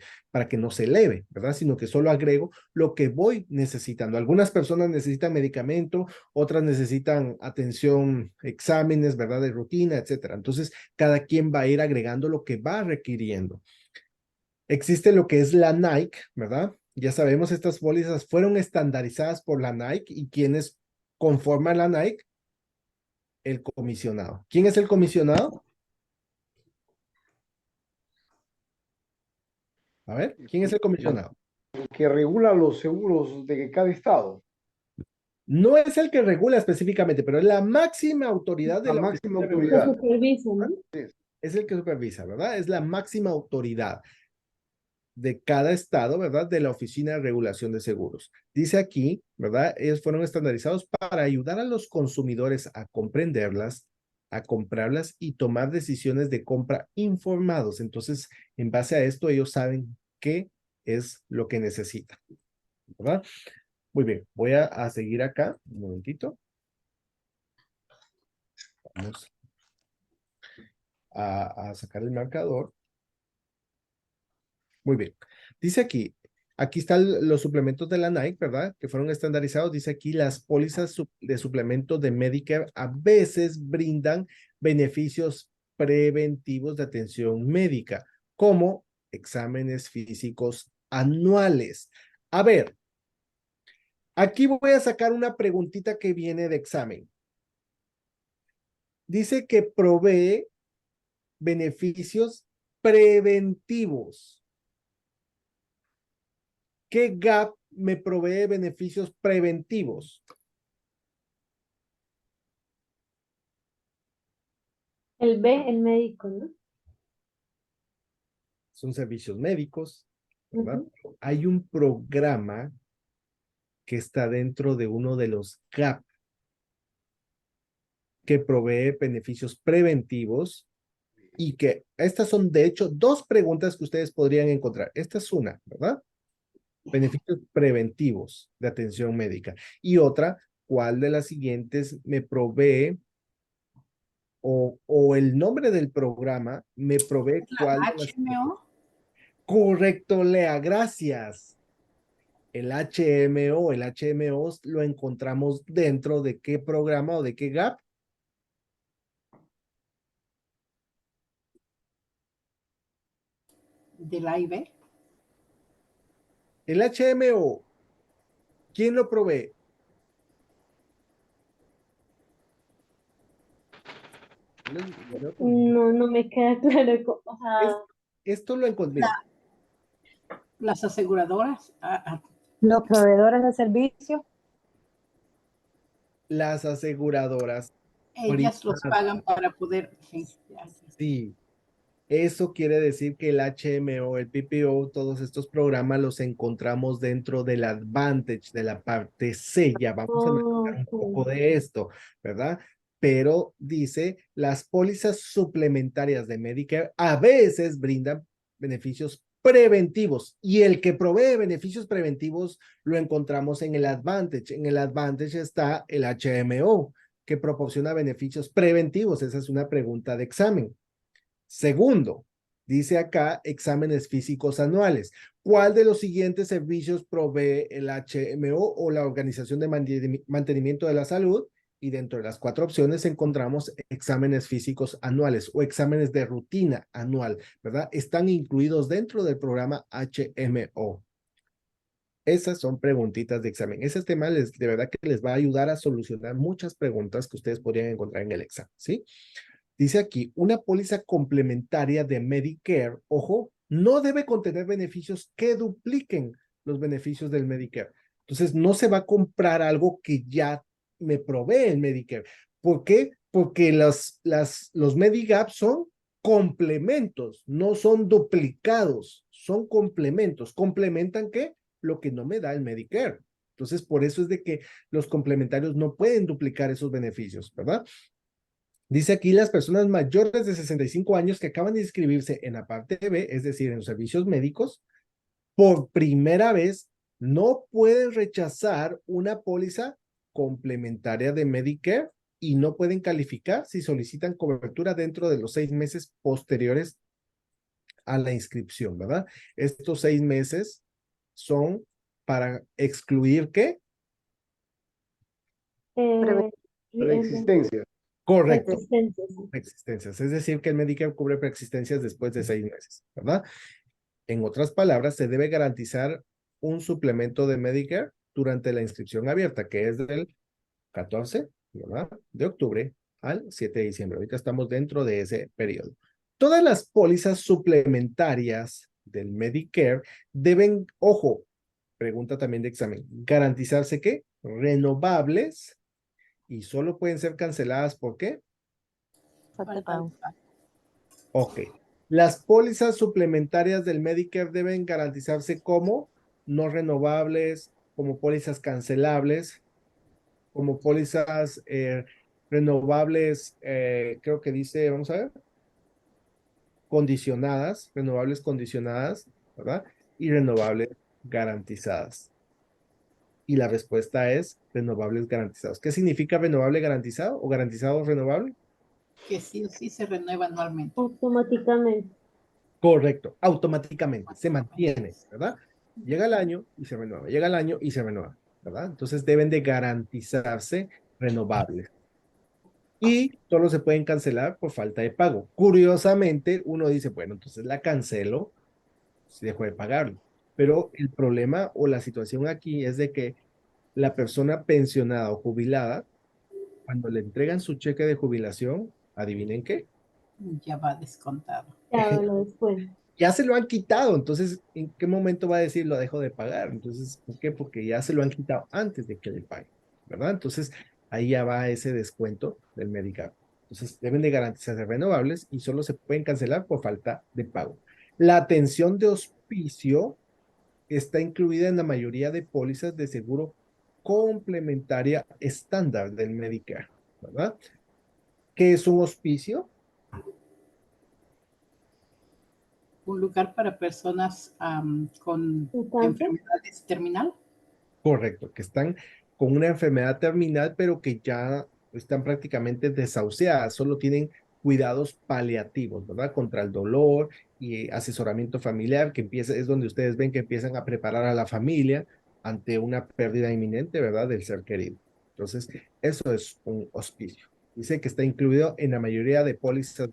eleve, ¿verdad? Sino que solo agrego lo que voy necesitando. Algunas personas necesitan medicamento, otras necesitan atención, exámenes, ¿verdad? De rutina, etcétera. Entonces, cada quien va a ir agregando lo que va requiriendo. Existe lo que es la Nike, ¿verdad? Ya sabemos, estas pólizas fueron estandarizadas por la Nike y quienes conforman la Nike, el comisionado. ¿Quién es el comisionado? A ver, ¿quién es el comisionado? El que regula los seguros de cada estado. No es el que regula específicamente, pero es la máxima autoridad de La la máxima oficina de Que autoridad. supervisa, ¿no? Es el que supervisa, ¿verdad? Es la máxima autoridad. de cada estado, ¿verdad? De la Oficina de Regulación de Seguros. Dice aquí, ¿verdad? Ellos fueron estandarizados para ayudar a los consumidores a comprenderlas, a comprarlas y tomar decisiones de compra informados. Entonces, en base a esto, ellos saben qué es lo que necesitan, ¿verdad? Muy bien, voy a seguir acá, un momentito. Vamos a sacar el marcador. Muy bien. Dice aquí están los suplementos de la Nike, ¿verdad? Que fueron estandarizados. Dice aquí, las pólizas de suplemento de Medicare a veces brindan beneficios preventivos de atención médica, como exámenes físicos anuales. A ver, aquí voy a sacar una preguntita que viene de examen. Dice que provee beneficios preventivos. ¿Qué gap me provee beneficios preventivos? El B, el médico, ¿no? Son servicios médicos, ¿verdad? Ujú. Hay un programa que está dentro de uno de los gap que provee beneficios preventivos y que estas son, de hecho, dos preguntas que ustedes podrían encontrar. Esta es una, ¿verdad? Beneficios preventivos de atención médica. Y otra, ¿cuál de las siguientes me provee o el nombre del programa me provee La cuál de las... HMO. Correcto, Lea, gracias. El HMO lo encontramos dentro de qué programa o de qué gap. Del A y B. El HMO, ¿quién lo provee? No, no me queda claro. O sea, Esto lo encontré. Las aseguradoras. Los proveedores de servicios. Las aseguradoras Ellas los privadas. pagan para poder. Sí, Sí, eso quiere decir que el HMO, el PPO, todos estos programas los encontramos dentro del Advantage, de la parte C. Ya vamos a analizar un poco ok. de esto, ¿verdad? Pero dice, las pólizas suplementarias de Medicare a veces brindan beneficios preventivos y el que provee beneficios preventivos lo encontramos en el Advantage. En el Advantage está el HMO que proporciona beneficios preventivos. Esa es una pregunta de examen. Segundo, dice acá exámenes físicos anuales. ¿Cuál de los siguientes servicios provee el HMO o la Organización de Mantenimiento de la Salud? Y dentro de las 4 opciones encontramos exámenes físicos anuales o exámenes de rutina anual, ¿verdad? Están incluidos dentro del programa HMO. Esas son preguntitas de examen. Ese tema de verdad que les va a ayudar a solucionar muchas preguntas que ustedes podrían encontrar en el examen, ¿sí? Dice aquí, una póliza complementaria de Medicare, ojo, no debe contener beneficios que dupliquen los beneficios del Medicare. Entonces, no se va a comprar algo que ya me provee el Medicare. ¿Por qué? Porque los Medigap son complementos, no son duplicados, son complementos. ¿Complementan qué? Lo que no me da el Medicare. Entonces, por eso es de que los complementarios no pueden duplicar esos beneficios, ¿verdad? Dice aquí las personas mayores de 65 años que acaban de inscribirse en la parte B, es decir, en los servicios médicos, por primera vez no pueden rechazar una póliza complementaria de Medicare y no pueden calificar si solicitan cobertura dentro de los 6 meses posteriores a la inscripción, ¿verdad? Estos 6 meses son para excluir ¿qué? Preexistencia. Correcto. Existencias. Preexistencias. Es decir, que el Medicare cubre preexistencias después de 6 meses, ¿verdad? En otras palabras, se debe garantizar un suplemento de Medicare durante la inscripción abierta, que es del 14, ¿verdad? De octubre al 7 de diciembre. Ahorita estamos dentro de ese periodo. Todas las pólizas suplementarias del Medicare deben, ojo, pregunta también de examen, garantizarse que renovables y solo pueden ser canceladas, ¿por qué? Falta de pago. Ok. Las pólizas suplementarias del Medicare deben garantizarse como no renovables, como pólizas cancelables, como pólizas renovables, creo que dice, vamos a ver, condicionadas, renovables condicionadas, ¿verdad? Y renovables garantizadas. Y la respuesta es renovables garantizados. ¿Qué significa renovable garantizado o garantizado renovable? Que sí o sí se renueva anualmente. Automáticamente. Correcto, automáticamente, se mantiene, ¿verdad? Llega el año y se renueva, llega el año y se renueva, ¿verdad? Entonces deben de garantizarse renovables. Y solo se pueden cancelar por falta de pago. Curiosamente, uno dice, bueno, entonces la cancelo si dejo de pagarlo. Pero el problema o la situación aquí es de que la persona pensionada o jubilada, cuando le entregan su cheque de jubilación, adivinen qué, Ya va descontado. Ya lo descuento. ya se lo han quitado. Entonces, ¿en qué momento va a decir lo dejo de pagar? Entonces, ¿por qué? Porque ya se lo han quitado antes de que le pague, ¿verdad? Entonces, ahí ya va ese descuento del Medicare. Entonces, deben de garantizarse renovables y solo se pueden cancelar por falta de pago. La atención de hospicio está incluida en la mayoría de pólizas de seguro complementaria estándar del Medicare, ¿verdad? ¿Qué es un hospicio? Un lugar para personas con ¿Un cáncer? enfermedades terminal. Correcto, que están con una enfermedad terminal, pero que ya están prácticamente desahuciadas, solo tienen cuidados paliativos, ¿verdad? Contra el dolor y asesoramiento familiar, que empieza, es donde ustedes ven que empiezan a preparar a la familia ante una pérdida inminente, ¿verdad? Del ser querido. Entonces, eso es un hospicio. Dice que está incluido en la mayoría de pólizas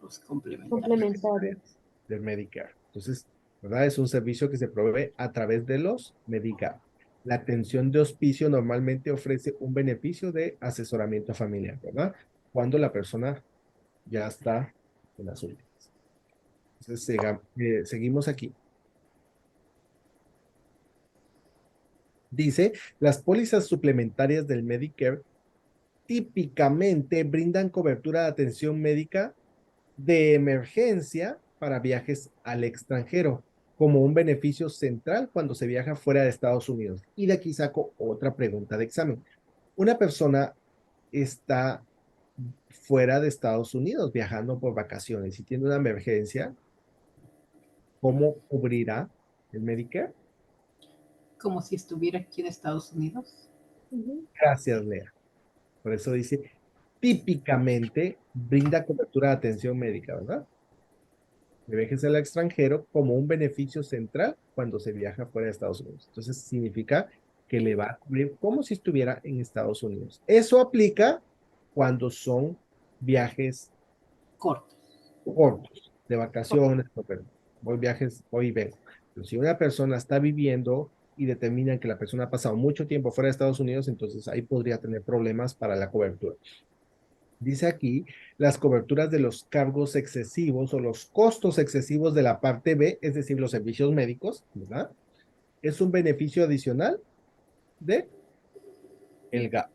Los complementarios. Complementario. del Medicare. Entonces, ¿verdad? Es un servicio que se provee a través de los Medicare. La atención de hospicio normalmente ofrece un beneficio de asesoramiento familiar, ¿verdad? Cuando la persona ya está en las últimas. Entonces, seguimos aquí. Dice, las pólizas suplementarias del Medicare típicamente brindan cobertura de atención médica de emergencia para viajes al extranjero, como un beneficio central cuando se viaja fuera de Estados Unidos. Y de aquí saco otra pregunta de examen. Una persona está fuera de Estados Unidos viajando por vacaciones y tiene una emergencia, ¿cómo cubrirá el Medicare? Como si estuviera aquí en Estados Unidos. Ujú. Gracias, Lea. Por eso dice, típicamente brinda cobertura de atención médica, ¿verdad? De viajes al extranjero como un beneficio central cuando se viaja fuera de Estados Unidos. Entonces significa que le va a cubrir como si estuviera en Estados Unidos. Eso aplica cuando son viajes Cortos. cortos, de vacaciones, voy viajes, voy y vengo. Pero si una persona está viviendo y determinan que la persona ha pasado mucho tiempo fuera de Estados Unidos, entonces ahí podría tener problemas para la cobertura. Dice aquí, las coberturas de los cargos excesivos o los costos excesivos de la parte B, es decir, los servicios médicos, ¿verdad? Es un beneficio adicional de el GAP.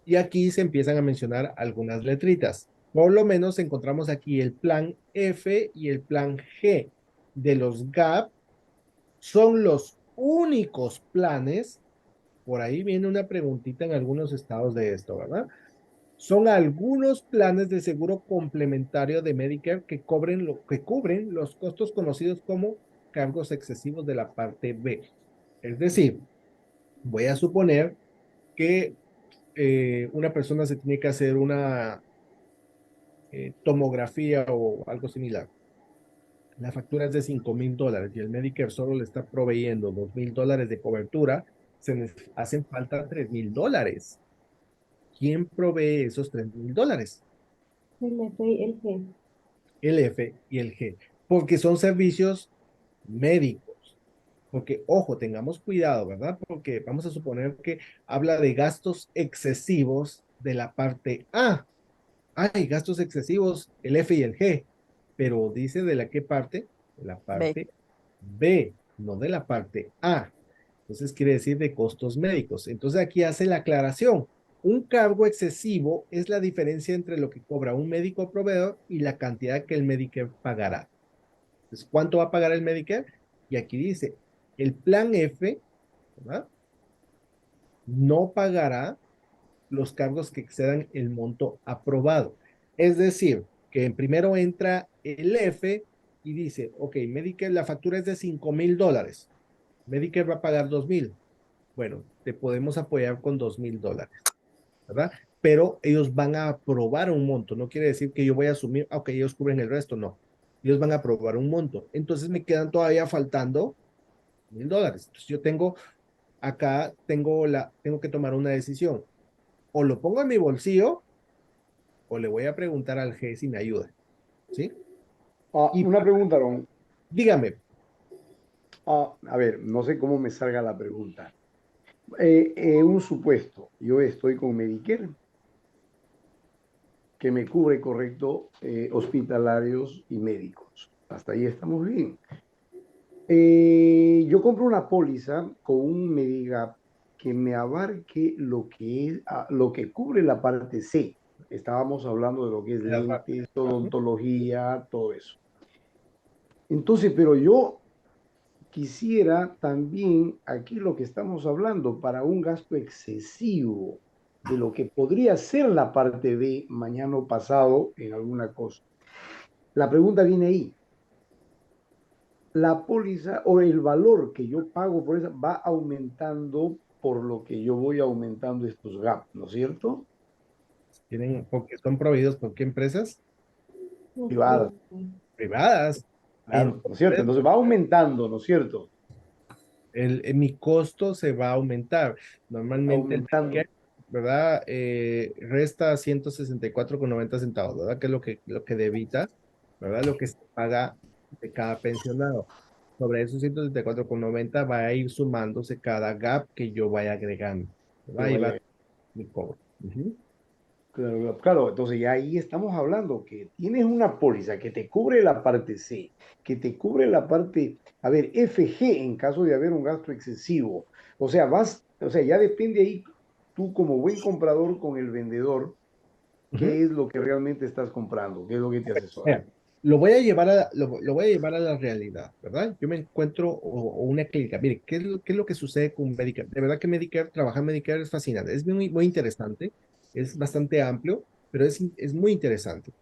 Y aquí se empiezan a mencionar algunas letritas. Por lo menos encontramos aquí el plan F y el plan G de los GAP. Son los únicos planes, por ahí viene una preguntita en algunos estados de esto, ¿verdad? Son algunos planes de seguro complementario de Medicare que cubren los costos conocidos como cargos excesivos de la parte B. Es decir, voy a suponer que una persona se tiene que hacer una tomografía o algo similar. La factura es de $5,000 y el Medicare solo le está proveyendo $2,000 de cobertura. Se les hacen falta $3,000. ¿Quién provee esos $3,000? El F y el G. El F y el G, porque son servicios médicos. Porque, ojo, tengamos cuidado, ¿verdad? Porque vamos a suponer que habla de gastos excesivos de la parte A. Hay gastos excesivos, el F y el G, pero dice de la qué parte? De la parte B, no de la parte A. Entonces quiere decir de costos médicos. Entonces aquí hace la aclaración. Un cargo excesivo es la diferencia entre lo que cobra un médico proveedor y la cantidad que el Medicare pagará. Entonces, ¿cuánto va a pagar el Medicare? Y aquí dice, el plan F, ¿verdad? No pagará los cargos que excedan el monto aprobado. Es decir, que primero entra el F y dice, ok, Medicare, la factura es de $5,000. Medicare va a pagar 2,000. Bueno, te podemos apoyar con $2,000, ¿verdad? Pero ellos van a aprobar un monto. No quiere decir que yo voy a asumir, ok, ellos cubren el resto, no. Ellos van a aprobar un monto. Entonces me quedan todavía faltando $1,000. Entonces yo tengo acá, tengo que tomar una decisión. O lo pongo en mi bolsillo o le voy a preguntar al G si me ayuda, ¿sí? Y Una pregunta, Aaron. dígame, A ver, no sé cómo me salga la pregunta. Un supuesto, yo estoy con Medicare, que me cubre, correcto, hospitalarios y médicos. Hasta ahí estamos bien. Yo compro una póliza con un Medigap que me abarque lo que cubre la parte C. Estábamos hablando de lo que es lentes, odontología, todo eso. Entonces, pero yo quisiera también, aquí lo que estamos hablando, para un gasto excesivo de lo que podría ser la parte B mañana o pasado en alguna cosa. La pregunta viene ahí. La póliza o el valor que yo pago por esa va aumentando por lo que yo voy aumentando estos gaps, ¿no es cierto? porque son proveídos por qué empresas Privadas, privadas. claro, ¿no es cierto? Entonces va aumentando, ¿no es cierto? Mi costo se va a aumentar. Normalmente el Aumentando. Medicare, ¿verdad? Resta 164,90 centavos, ¿verdad? Que es lo que debita, ¿verdad? Lo que se paga de cada pensionado. Sobre esos 164,90 va a ir sumándose cada gap que yo vaya agregando, ¿verdad? Que Ahí vaya. va mi cobro. Ujú. Claro, claro, entonces ya ahí estamos hablando que tienes una póliza que te cubre la parte C, que te cubre la parte, a ver, FG en caso de haber un gasto excesivo. O sea, ya depende ahí tú como buen comprador con el vendedor, Ujú. qué es lo que realmente estás comprando, qué es lo que te asesora. Mira, lo voy a llevar a la realidad, ¿verdad? Yo me encuentro o una clínica. Mire, ¿qué es lo que sucede con Medicare? De verdad que Medicare, trabajar en Medicare es fascinante, es muy, muy interesante, es bastante amplio, pero es muy interesante.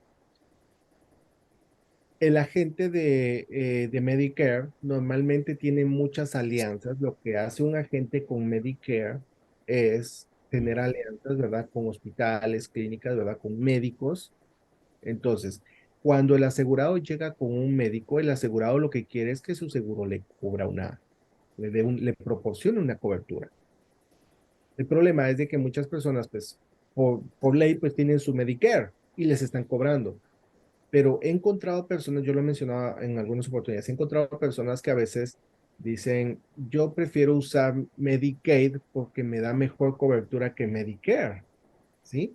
El agente de Medicare normalmente tiene muchas alianzas. Lo que hace un agente con Medicare es tener alianzas, ¿verdad? Con hospitales, clínicas, ¿verdad? Con médicos. Entonces, cuando el asegurado llega con un médico, el asegurado lo que quiere es que su seguro le cubra le proporcione una cobertura. El problema es de que muchas personas, pues, por ley, pues tienen su Medicare y les están cobrando. Pero he encontrado personas, yo lo he mencionado en algunas oportunidades, he encontrado personas que a veces dicen, yo prefiero usar Medicaid porque me da mejor cobertura que Medicare, ¿sí?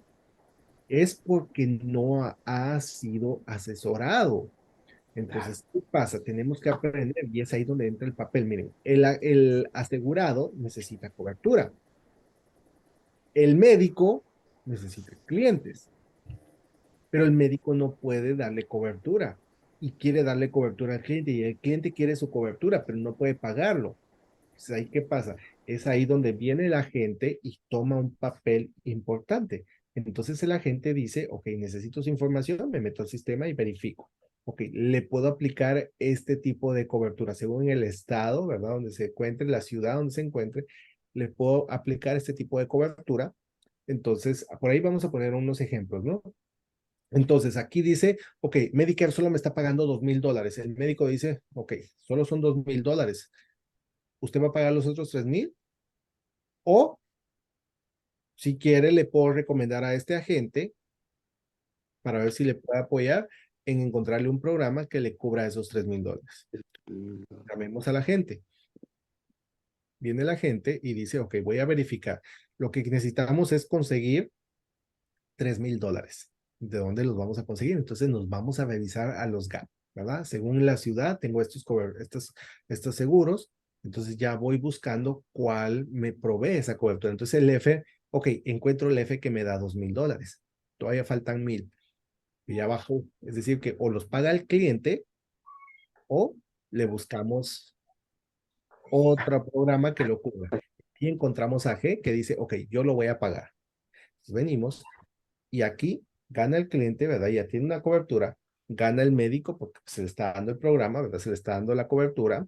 Es porque no ha sido asesorado. Entonces, ¿qué pasa? Tenemos que aprender y es ahí donde entra el papel. Miren, el asegurado necesita cobertura. El médico necesita clientes, pero el médico no puede darle cobertura y quiere darle cobertura al cliente y el cliente quiere su cobertura, pero no puede pagarlo. Entonces, ahí, ¿qué pasa? Es ahí donde viene el agente y toma un papel importante. Entonces el agente dice, ok, necesito su información, me meto al sistema y verifico. Ok, le puedo aplicar este tipo de cobertura según el estado, ¿verdad? Donde se encuentre, la ciudad donde se encuentre, le puedo aplicar este tipo de cobertura. Entonces, por ahí vamos a poner unos ejemplos, ¿no? Entonces, aquí dice, ok, Medicare solo me está pagando $2,000. El médico dice, ok, solo son $2,000. ¿Usted va a pagar los otros 3,000? O, si quiere, le puedo recomendar a este agente para ver si le puede apoyar en encontrarle un programa que le cubra esos $3,000. Llamemos a la gente. Viene la gente y dice, ok, voy a verificar. Lo que necesitamos es conseguir $3,000. ¿De dónde los vamos a conseguir? Entonces nos vamos a revisar a los GAP, ¿verdad? Según la ciudad, tengo estos seguros. Entonces ya voy buscando cuál me provee esa cobertura. Entonces el F, Ok, encuentro el F que me da $2,000. Todavía faltan 1,000. Y ya bajó. Es decir, que o los paga el cliente o le buscamos otro programa que lo cubra. Y encontramos a G que dice, ok, yo lo voy a pagar. Entonces venimos y aquí gana el cliente, ¿verdad? Ya tiene una cobertura, gana el médico porque se le está dando el programa, ¿verdad? Se le está dando la cobertura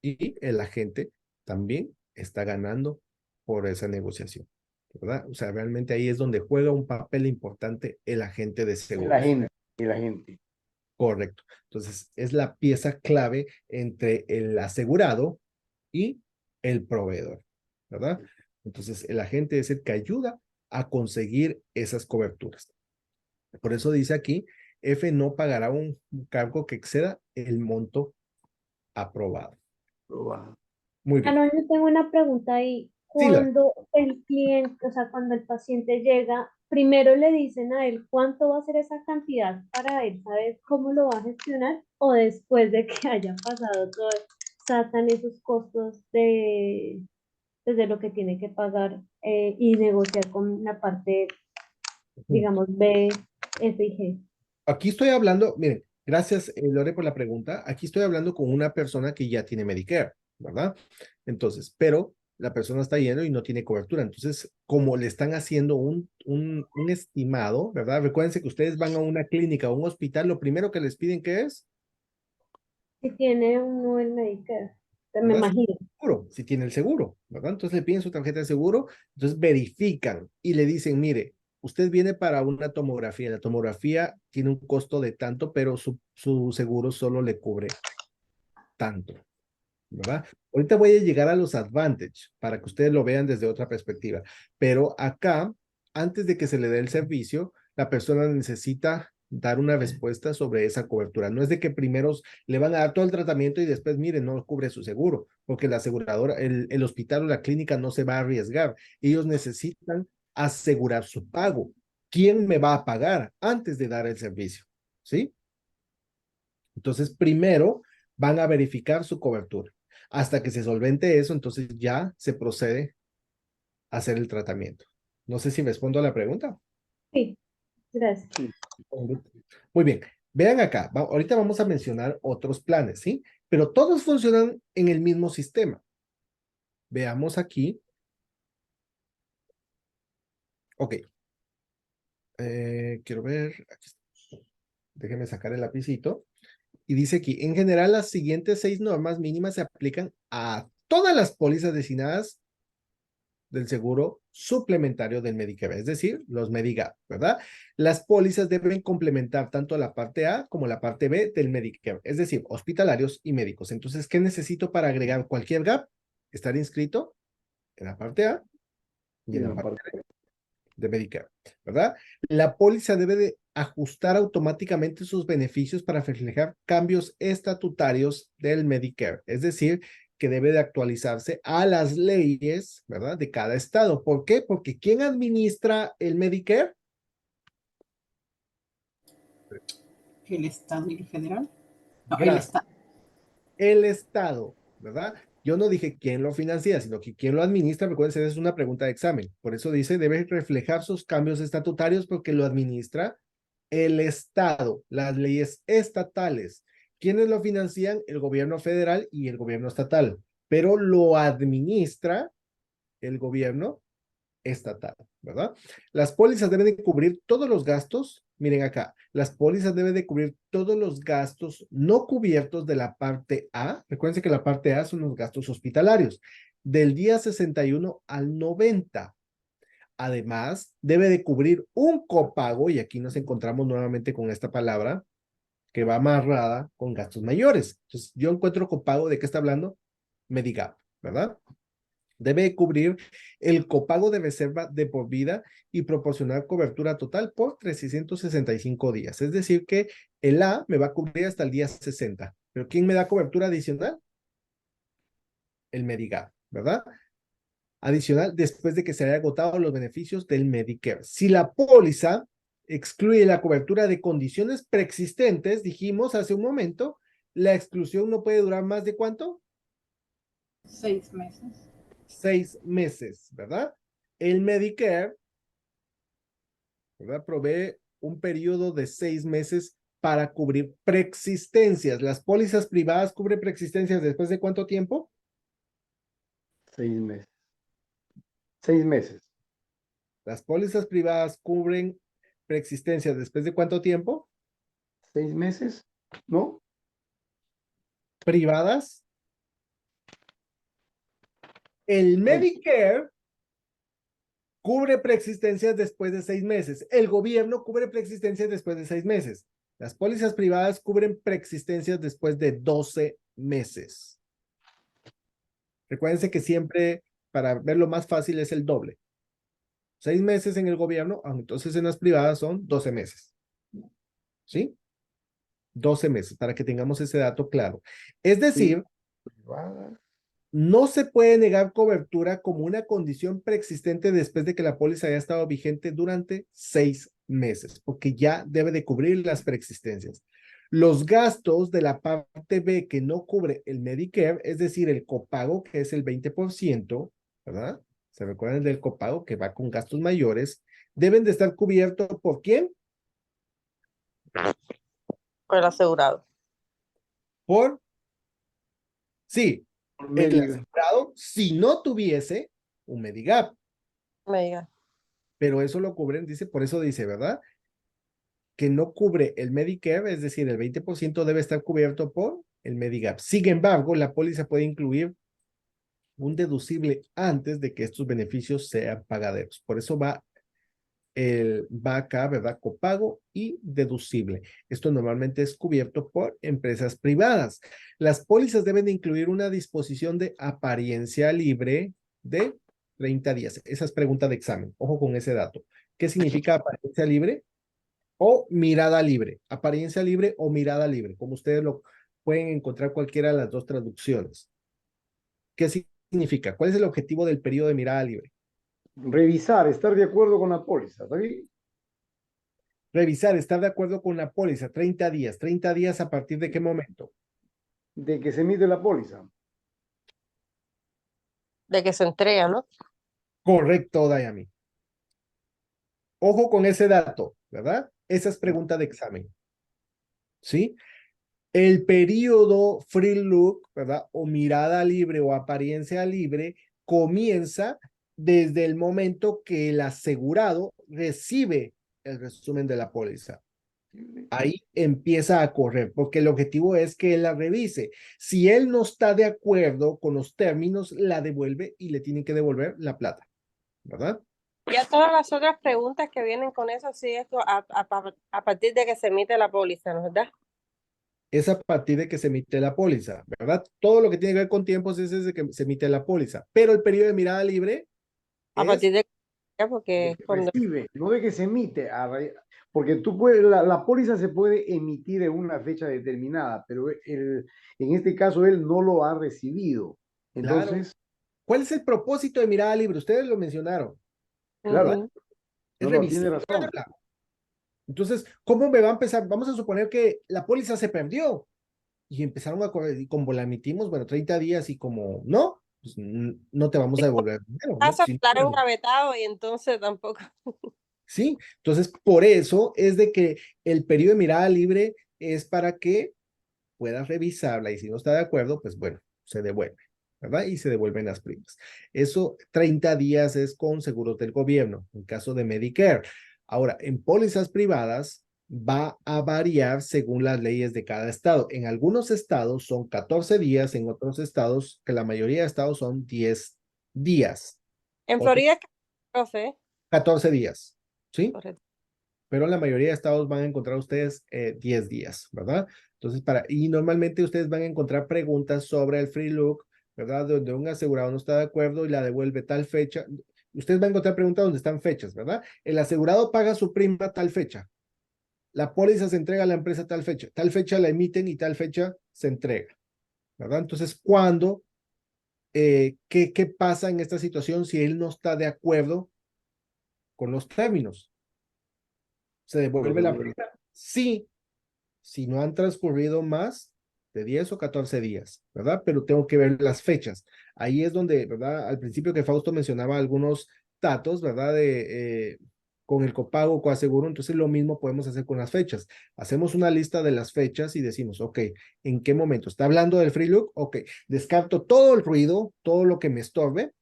y el agente también está ganando por esa negociación, ¿verdad? O sea, realmente ahí es donde juega un papel importante el agente de La seguros. gente, la gente. Correcto. Entonces, es la pieza clave entre el asegurado y el proveedor, ¿verdad? Entonces, el agente es el que ayuda a conseguir esas coberturas. Por eso dice aquí, F no pagará un cargo que exceda el monto aprobado. Muy bien. Aaron, yo tengo una pregunta ahí. Sí, Cuando el cliente, o sea, cuando el paciente llega, primero le dicen a él cuánto va a ser esa cantidad para él saber cómo lo va a gestionar, o después de que haya pasado todo, sacan esos costos desde lo que tiene que pagar y negociar con la parte, digamos, B, F y G. Aquí estoy hablando, miren, gracias Lore por la pregunta. Aquí estoy hablando con una persona que ya tiene Medicare, ¿verdad? Entonces, pero la persona está yendo y no tiene cobertura. Entonces, como le están haciendo un estimado, ¿verdad? Recuérdense que ustedes van a una clínica o un hospital, lo primero que les piden, ¿qué es? Si tiene uno el Medicare, me ¿Verdad? imagino. Seguro, si tiene el seguro, ¿verdad? Entonces le piden su tarjeta de seguro, entonces verifican y le dicen, mire, usted viene para una tomografía, la tomografía tiene un costo de tanto, pero su seguro solo le cubre tanto, ¿verdad? Ahorita voy a llegar a los advantage para que ustedes lo vean desde otra perspectiva, pero acá, antes de que se le dé el servicio, la persona necesita dar una respuesta sobre esa cobertura. No es de que primero le van a dar todo el tratamiento y después, miren, no cubre su seguro, porque la aseguradora, el hospital o la clínica no se va a arriesgar. Ellos necesitan asegurar su pago. ¿Quién me va a pagar antes de dar el servicio? ¿Sí? Entonces, primero van a verificar su cobertura. Hasta que se solvente eso, entonces ya se procede a hacer el tratamiento. No sé si respondo a la pregunta. Sí, gracias. Muy bien. Vean acá, ahorita vamos a mencionar otros planes, ¿sí? Pero todos funcionan en el mismo sistema. Veamos aquí. Ok. Quiero ver. Aquí. Déjenme sacar el lapicito. Y dice aquí, en general, las siguientes 6 normas mínimas se aplican a todas las pólizas designadas del seguro suplementario del Medicare, es decir, los Medigap, ¿verdad? Las pólizas deben complementar tanto la parte A como la parte B del Medicare, es decir, hospitalarios y médicos. Entonces, ¿qué necesito para agregar cualquier gap? Estar inscrito en la parte A y en la parte B de Medicare, ¿verdad? La póliza debe de ajustar automáticamente sus beneficios para reflejar cambios estatutarios del Medicare, es decir, que debe de actualizarse a las leyes, ¿verdad? De cada estado. ¿Por qué? Porque ¿quién administra el Medicare? ¿El Estado y el federal? No, el Gracias. Estado. El estado, ¿verdad? Yo no dije quién lo financia, sino que quién lo administra. Recuerden, es una pregunta de examen. Por eso dice, debe reflejar sus cambios estatutarios porque lo administra el Estado, las leyes estatales. ¿Quiénes lo financian? El gobierno federal y el gobierno estatal, pero lo administra el gobierno estatal, ¿verdad? Las pólizas deben de cubrir todos los gastos. Miren acá, las pólizas deben de cubrir todos los gastos no cubiertos de la parte A. Recuerden que la parte A son los gastos hospitalarios, del día 61 al 90. Además, debe de cubrir un copago, y aquí nos encontramos nuevamente con esta palabra, que va amarrada con gastos mayores. Entonces, yo encuentro copago, ¿de qué está hablando? Medigap, ¿verdad? Debe de cubrir el copago de reserva de por vida y proporcionar cobertura total por 365 días. Es decir, que el A me va a cubrir hasta el día 60. ¿Pero quién me da cobertura adicional? El Medigap, ¿verdad? Adicional después de que se haya agotado los beneficios del Medicare. Si la póliza excluye la cobertura de condiciones preexistentes, dijimos hace un momento, la exclusión no puede durar más de ¿cuánto? 6 meses. 6 meses, ¿verdad? El Medicare, ¿verdad? Provee un periodo de 6 meses para cubrir preexistencias. ¿Las pólizas privadas cubren preexistencias después de cuánto tiempo? 6 meses. 6 meses. Las pólizas privadas cubren preexistencias después de cuánto tiempo? 6 meses, ¿no? Privadas. El Medicare cubre preexistencias después de 6 meses. El gobierno cubre preexistencias después de 6 meses. Las pólizas privadas cubren preexistencias después de 12 meses. Recuérdense que siempre, para verlo más fácil, es el doble. 6 meses en el gobierno, entonces en las privadas son 12 meses. ¿Sí? 12 meses, para que tengamos ese dato claro. Es decir, Privada. no se puede negar cobertura como una condición preexistente después de que la póliza haya estado vigente durante 6 meses, porque ya debe de cubrir las preexistencias. Los gastos de la parte B que no cubre el Medicare, es decir, el copago, que es el 20%, ¿verdad? ¿Se recuerdan del copago que va con gastos mayores? Deben de estar cubiertos ¿por quién? Por el asegurado. Sí, Por el medio. asegurado, si no tuviese un Medigap, Me diga. pero eso lo cubren, dice, por eso dice, ¿verdad? Que no cubre el Medicare, es decir, el 20% debe estar cubierto por el Medigap. Sin embargo, la póliza puede incluir un deducible antes de que estos beneficios sean pagaderos. Por eso va acá, ¿verdad? Copago y deducible. Esto normalmente es cubierto por empresas privadas. Las pólizas deben de incluir una disposición de apariencia libre de 30 días. Esa es pregunta de examen. Ojo con ese dato. ¿Qué significa apariencia libre? O mirada libre. Apariencia libre o mirada libre. Como ustedes lo pueden encontrar cualquiera de las dos traducciones. ¿Qué significa? ¿Cuál es el objetivo del periodo de mirada libre? Revisar, estar de acuerdo con la póliza, ¿está bien? Revisar, estar de acuerdo con la póliza, 30 días. ¿30 días a partir de qué momento? De que se emite la póliza. De que se entrega, ¿no? Correcto, Dayami. Ojo con ese dato, ¿verdad? Esa es pregunta de examen. ¿Sí? El periodo free look, ¿verdad? O mirada libre o apariencia libre comienza desde el momento que el asegurado recibe el resumen de la póliza. Ahí empieza a correr, porque el objetivo es que él la revise. Si él no está de acuerdo con los términos, la devuelve y le tienen que devolver la plata, ¿verdad? Ya todas las otras preguntas que vienen con eso, sí, es a partir de que se emite la póliza, ¿no es verdad? Es a partir de que se emite la póliza, ¿verdad? Todo lo que tiene que ver con tiempos es desde que se emite la póliza, pero el periodo de mirada libre A es partir de porque De es que cuando recibe, no de que se emite. Porque tú puedes, la póliza se puede emitir en una fecha determinada, pero en este caso él no lo ha recibido. claro. Entonces, ¿Cuál es el propósito de mirada libre? Ustedes lo mencionaron, claro, ¿verdad? Es no, tiene revisar. razón. Entonces, ¿cómo me va a empezar? Vamos a suponer que la póliza se perdió y empezaron a correr, y como la emitimos, bueno, 30 días y como no, pues no te vamos a devolver el dinero, ¿no? pasa Sí, estar engavetado y entonces tampoco. sí, entonces por eso es de que el periodo de mirada libre es para que puedas revisarla y si no está de acuerdo, pues bueno, se devuelve, ¿verdad? Y se devuelven las primas. Eso, 30 días es con seguros del gobierno, en caso de Medicare. Ahora, en pólizas privadas va a variar según las leyes de cada estado. En algunos estados son 14 días, en otros estados, que la mayoría de estados son 10 días. En Otros Florida es 14, 14 días, ¿sí? correcto. Pero en la mayoría de estados van a encontrar ustedes 10 días, ¿verdad? Entonces, y normalmente ustedes van a encontrar preguntas sobre el free look, ¿verdad? Donde un asegurado no está de acuerdo y la devuelve tal fecha. Ustedes van a encontrar preguntas donde están fechas, ¿verdad? El asegurado paga su prima tal fecha. La póliza se entrega a la empresa tal fecha la emiten y tal fecha se entrega, ¿verdad? Entonces, ¿cuándo? ¿Qué pasa en esta situación si él no está de acuerdo con los términos? ¿Se devuelve la prima? Sí, si no han transcurrido más de 10 o 14 días, ¿verdad? Pero tengo que ver las fechas. Ahí es donde, ¿verdad? Al principio que Fausto mencionaba algunos datos, ¿verdad? Con el copago, coaseguro, entonces lo mismo podemos hacer con las fechas. Hacemos una lista de las fechas y decimos, ok, ¿en qué momento? ¿Está hablando del free look? Ok, descarto todo el ruido, todo lo que me estorbe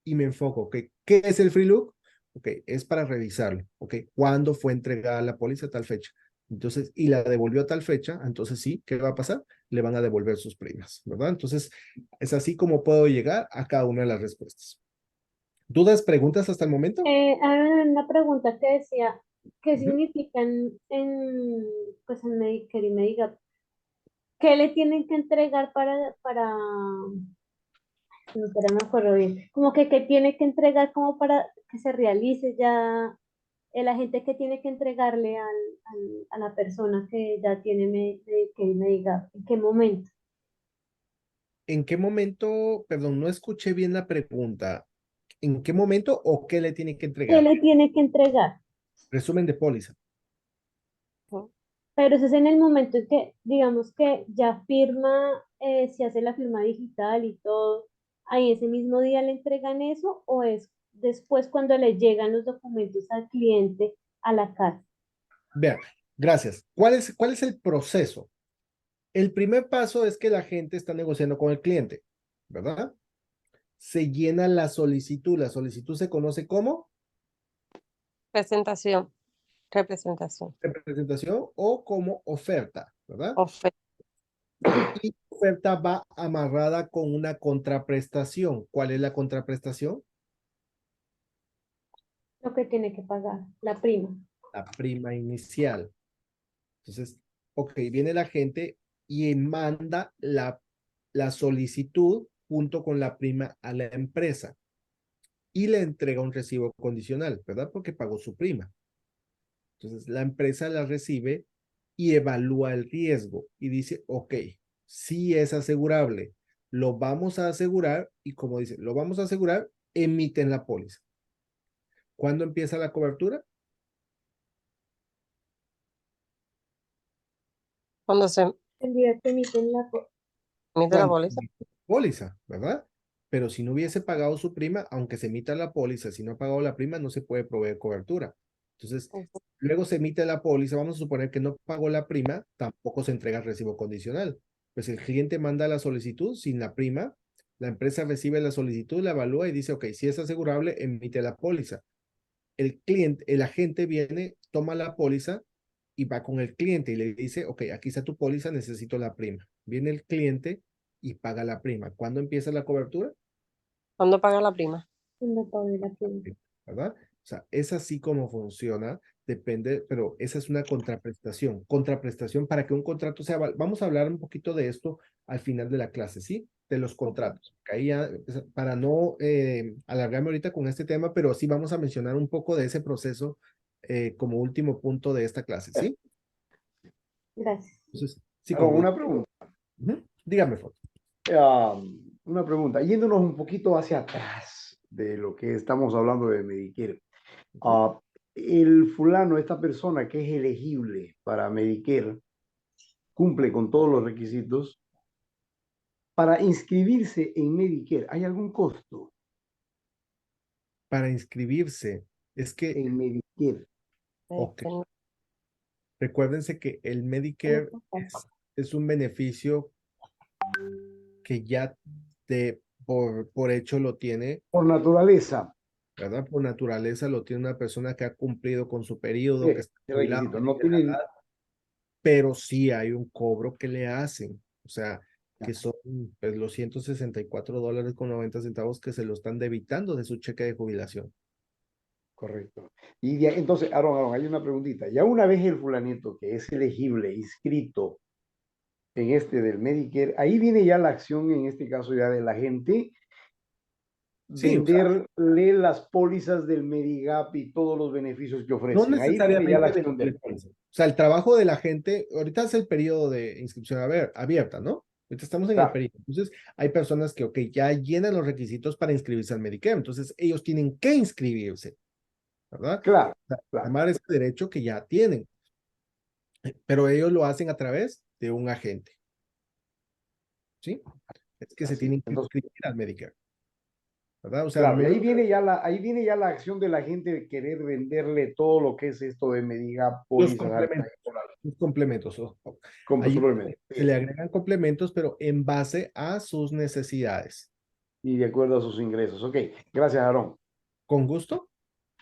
y me enfoco, ok, ¿qué es el free look? Ok, es para revisarlo, ok, ¿cuándo fue entregada la póliza a tal fecha? Entonces, y la devolvió a tal fecha, entonces sí, ¿qué va a pasar? Le van a devolver sus primas, ¿verdad? Entonces, es así como puedo llegar a cada una de las respuestas. ¿Dudas, preguntas hasta el momento? Había una pregunta que decía, ¿qué Ujú. significa pues en Medicare y Medigap? ¿Qué le tienen que entregar no, pero no me acuerdo bien, como que qué tiene que entregar como para que se realice ya el agente que tiene que entregarle a la persona que ya tiene Medicare y Medigap? ¿En qué momento? ¿En qué momento, perdón, no escuché bien la pregunta? ¿En qué momento o qué le tiene que ¿Qué entregar? le tiene que entregar? Resumen de póliza. Pero eso es en el momento en que, digamos que ya firma, se hace la firma digital y todo, ahí ese mismo día le entregan eso o es después cuando le llegan los documentos al cliente a la casa. Vean, gracias. ¿Cuál es el proceso? El primer paso es que la gente está negociando con el cliente, ¿verdad? Se llena la solicitud se conoce como Presentación, representación, representación o como oferta, ¿verdad? oferta. Y oferta va amarrada con una contraprestación. ¿Cuál es la contraprestación? Lo que tiene que pagar, la prima. La prima inicial. Entonces, ok, viene la gente y manda la solicitud junto con la prima a la empresa y le entrega un recibo condicional, ¿verdad? Porque pagó su prima. Entonces, la empresa la recibe y evalúa el riesgo y dice, ok, sí es asegurable, lo vamos a asegurar y como dice, lo vamos a asegurar, emiten la póliza. ¿Cuándo empieza la cobertura? Cuando se El día que emiten emite la Cuando póliza, emite la póliza, ¿verdad? Pero si no hubiese pagado su prima, aunque se emita la póliza, si no ha pagado la prima, no se puede proveer cobertura. Entonces, luego se emite la póliza, vamos a suponer que no pagó la prima, tampoco se entrega el recibo condicional. Pues el cliente manda la solicitud sin la prima, la empresa recibe la solicitud, la evalúa y dice, ok, si es asegurable, emite la póliza. El cliente, el agente viene, toma la póliza y va con el cliente y le dice, ok, aquí está tu póliza, necesito la prima. Viene el cliente y paga la prima. ¿Cuándo empieza la cobertura? ¿cuándo paga la prima? cuando pague la prima. ¿Verdad? O sea, es así como funciona, depende, pero esa es una contraprestación. Contraprestación para que un contrato sea, vamos a hablar un poquito de esto al final de la clase, ¿sí? De los contratos. Ahí ya, para no alargarme ahorita con este tema, pero sí vamos a mencionar un poco de ese proceso como último punto de esta clase, ¿sí? Gracias. Entonces, sí, Aaron, como... una pregunta. Dígame, Foto. Una pregunta. Yéndonos un poquito hacia atrás de lo que estamos hablando de Medicare. Ah, el fulano, esta persona que es elegible para Medicare, cumple con todos los requisitos. Para inscribirse en Medicare, ¿hay algún costo Para inscribirse, es que, en Medicare? ok, Este, no- recuérdense que el Medicare es un beneficio que ya por hecho lo tiene, Por naturaleza, ¿verdad? Por naturaleza lo tiene una persona que ha cumplido con su periodo, que está el jubilado, requisito. No tiene, pero sí hay un cobro que le hacen, o sea, que son pues, los $164.90 que se lo están debitando de su cheque de jubilación. correcto. Y entonces, Aaron, hay una preguntita. Ya una vez el fulanito que es elegible, inscrito en este del Medicare, ahí viene ya la acción, en este caso ya de la gente, Sí, o sea, venderle las pólizas del Medigap y todos los beneficios que no ofrecen. Ahí viene ya la necesariamente acción venderle del... póliza. O sea, el trabajo de la gente, ahorita es el periodo de inscripción abierta, ¿no? Ahorita estamos en el Claro, periodo. Entonces, hay personas que, ok, ya llenan los requisitos para inscribirse al Medicare. Entonces, ellos tienen que inscribirse, ¿verdad? claro, O sea, claro. tomar ese derecho que ya tienen. Pero ellos lo hacen a través de un agente, ¿sí? Es que se Así. tienen que Entonces, inscribir al Medicare. ¿verdad? O sea, Claro, y no, ahí viene ya la acción de la gente de querer venderle todo lo que es esto de Medigap, los pólizas altas complementos, los complementos. Ahí suplementos. se le agregan complementos, pero en base a sus necesidades. Y de acuerdo a sus ingresos. Ok, gracias, Aarón. Con gusto.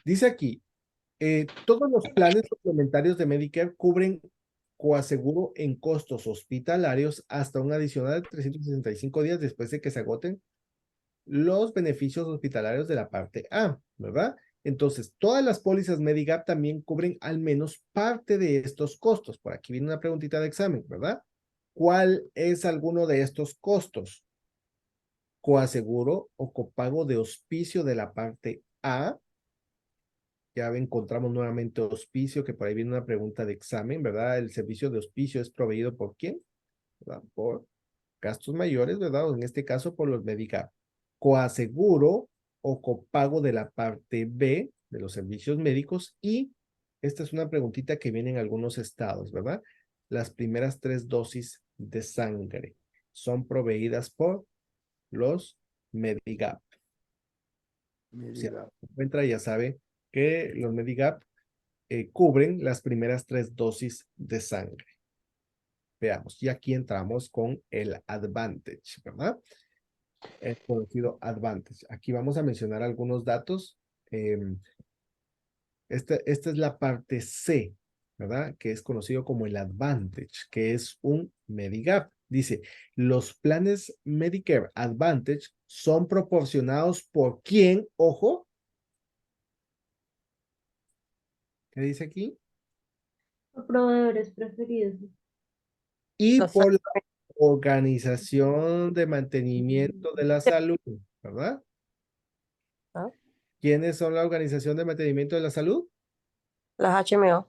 Dice aquí, todos los planes suplementarios de Medicare cubren coaseguro en costos hospitalarios hasta un adicional de 365 días después de que se agoten los beneficios hospitalarios de la parte A, ¿verdad? Entonces, todas las pólizas Medigap también cubren al menos parte de estos costos. Por aquí viene una preguntita de examen, ¿verdad? ¿Cuál es alguno de estos costos? Coaseguro o copago de hospicio de la parte A. Ya encontramos nuevamente hospicio, que por ahí viene una pregunta de examen, ¿verdad? El servicio de hospicio es proveído ¿por quién? ¿Verdad? Por gastos mayores, ¿verdad? O en este caso por los Medicare. Coaseguro o copago de la parte B de los servicios médicos y esta es una preguntita que viene en algunos estados, ¿verdad? Las primeras 3 dosis de sangre son proveídas por los Medigap. Si Medigap. encuentra, ya sabe que los Medigap cubren las primeras 3 dosis de sangre. Veamos, y aquí entramos con el Advantage, ¿verdad? El conocido Advantage. Aquí vamos a mencionar algunos datos. Esta es la parte C, ¿verdad? Que es conocido como el Advantage, que es un Medigap. Dice, los planes Medicare Advantage son proporcionados por quién, ojo. ¿Qué dice aquí? Proveedores preferidos. Y Los por la Organización de Mantenimiento de la Salud, ¿verdad? ¿Ah? ¿Quiénes son la Organización de Mantenimiento de la Salud? Los HMO.